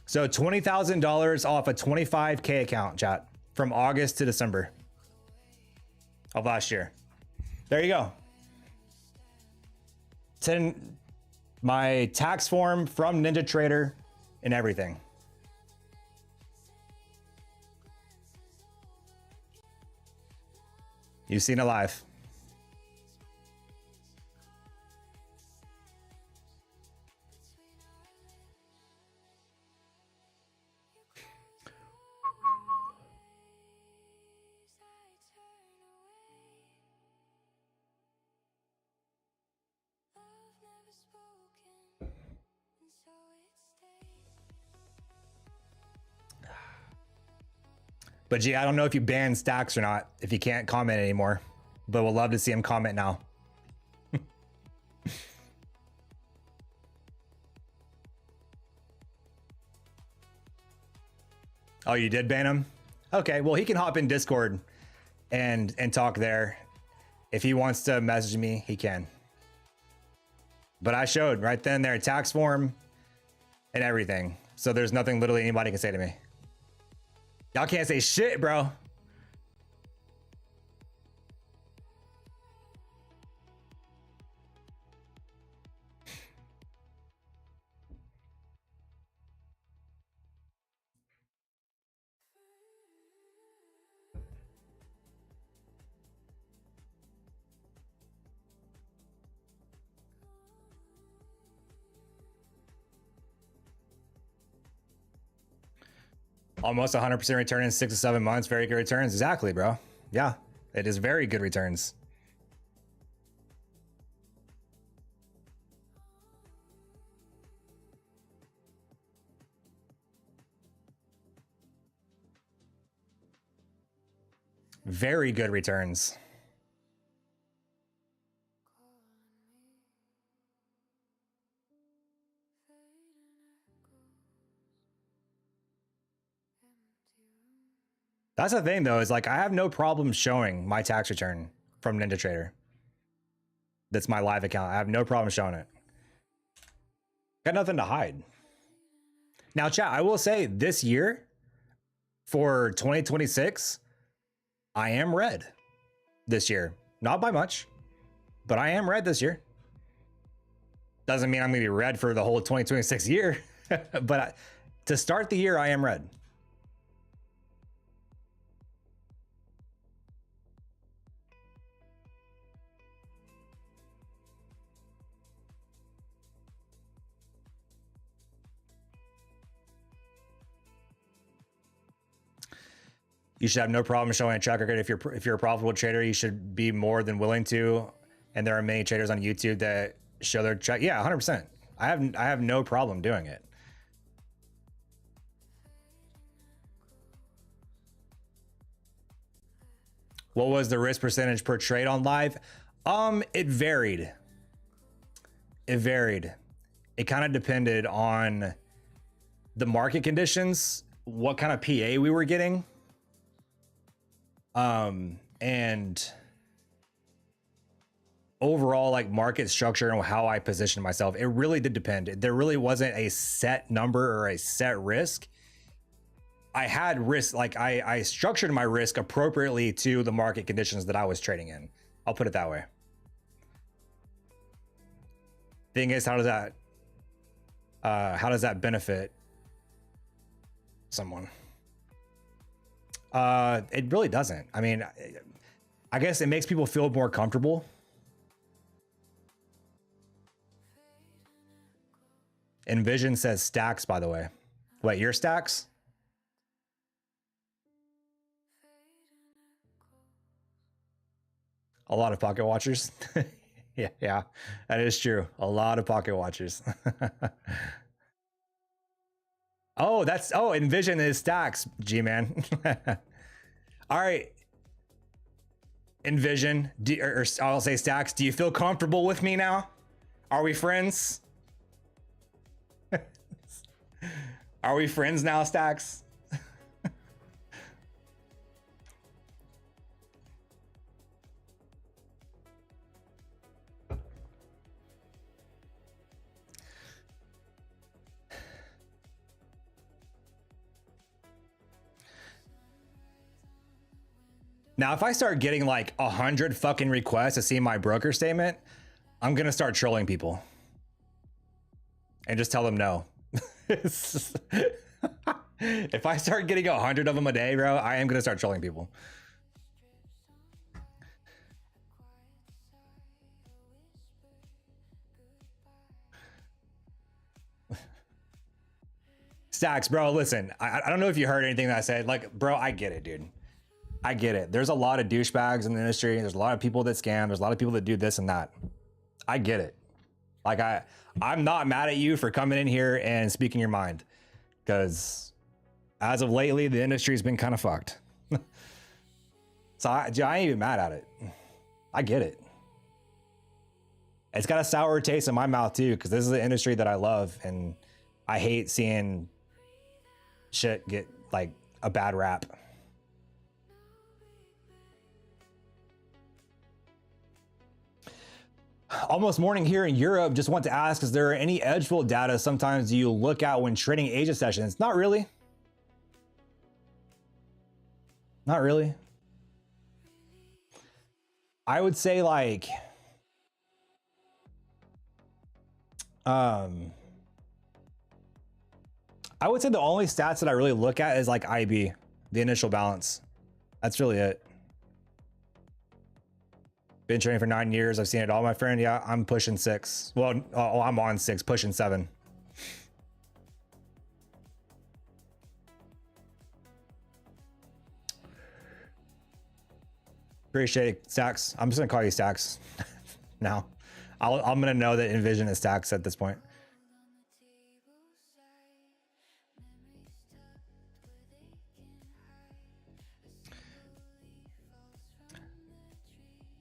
So $20,000 off a 25K account, chat, from August to December of last year. There you go. My tax form from NinjaTrader and everything. You've seen it live. But gee, I don't know if you banned Stacks or not, if you can't comment anymore, but we'll love to see him comment now. Oh, you did ban him? Okay, well, he can hop in Discord and talk there. If he wants to message me, he can. But I showed right then their tax form and everything. So there's nothing literally anybody can say to me. Y'all can't say shit, bro. Almost 100% return in 6 to 7 months. Very good returns. Exactly, bro. Yeah, it is very good returns. Very good returns. That's the thing though, is like I have no problem showing my tax return from NinjaTrader. That's my live account. I have no problem showing it. Got nothing to hide. Now, chat, I will say this year for 2026, I am red this year. Not by much, but I am red this year. Doesn't mean I'm going to be red for the whole 2026 year, but to start the year, I am red. You should have no problem showing a track record. If you're a profitable trader, you should be more than willing to. And there are many traders on YouTube that show their track. Yeah, 100%. I have no problem doing it. What was the risk percentage per trade on live? It varied. It varied. It kind of depended on the market conditions, what kind of PA we were getting. And overall like market structure and how I positioned myself. It really did depend. There really wasn't a set number or a set risk. I had risk, like I structured my risk appropriately to the market conditions that I was trading in. I'll put it that way. Thing is, how does that benefit someone? It really doesn't. I mean, I guess it makes people feel more comfortable. Envision says stacks, by the way. Wait, your stacks? A lot of pocket watchers. Yeah, that is true. A lot of pocket watchers. Oh, Envision is stacks, G-Man. All right. Envision, or I'll say stacks, do you feel comfortable with me now? Are we friends? Are we friends now, stacks? Now, if I start getting like 100 fucking requests to see my broker statement, I'm going to start trolling people and just tell them no. If I start getting 100 of them a day, bro, I am going to start trolling people. Stacks, bro, listen, I don't know if you heard anything that I said. Like, bro, I get it, dude. I get it. There's a lot of douchebags in the industry. There's a lot of people that scam. There's a lot of people that do this and that. I get it. Like I'm not mad at you for coming in here and speaking your mind, because as of lately, the industry's been kind of fucked. So I ain't even mad at it. I get it. It's got a sour taste in my mouth too, because this is the industry that I love, and I hate seeing shit get like a bad rap. Almost morning here in Europe. Just want to ask, is there any edge flow data sometimes you look at when trading Asia sessions? Not really. Not really. I would say like, I would say the only stats that I really look at is like IB, the initial balance. That's really it. Been trading for 9 years. I've seen it all, my friend. Yeah, I'm pushing 6. Well, I'm on 6, pushing 7. Appreciate it, Stacks. I'm just gonna call you Stacks now. I'm gonna know that Envision is Stacks at this point.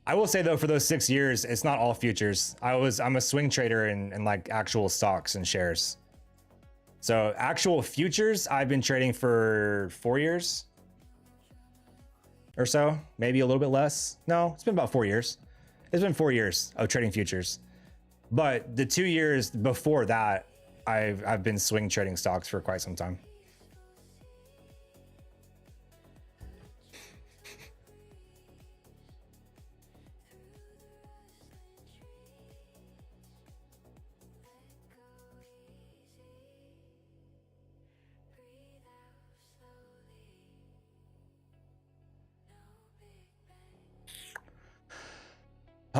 I will say though, for those 6 years, it's not all futures. I'm a swing trader in like actual stocks and shares. So actual futures, I've been trading for 4 years or so, maybe a little bit less. No, it's been about 4 years. It's been 4 years of trading futures. But the 2 years before that, I've been swing trading stocks for quite some time.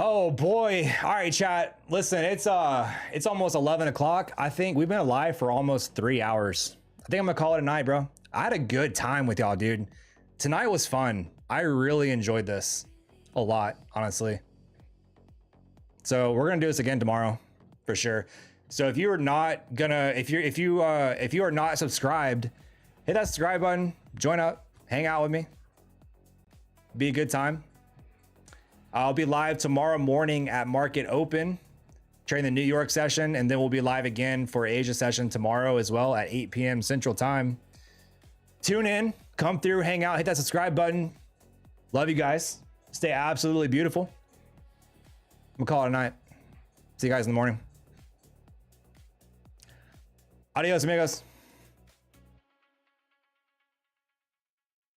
Oh boy. All right, chat. Listen, it's almost 11 o'clock. I think we've been alive for almost 3 hours. I think I'm gonna call it a night, bro. I had a good time with y'all, dude. Tonight was fun. I really enjoyed this a lot, honestly. So we're gonna do this again tomorrow for sure. So if you are not gonna, if you are not subscribed, hit that subscribe button, join up, hang out with me. Be a good time. I'll be live tomorrow morning at market open, trading the New York session, and then we'll be live again for Asia session tomorrow as well at 8 p.m. Central Time. Tune in, come through, hang out, hit that subscribe button. Love you guys. Stay absolutely beautiful. I'm gonna call it a night. See you guys in the morning. Adios, amigos.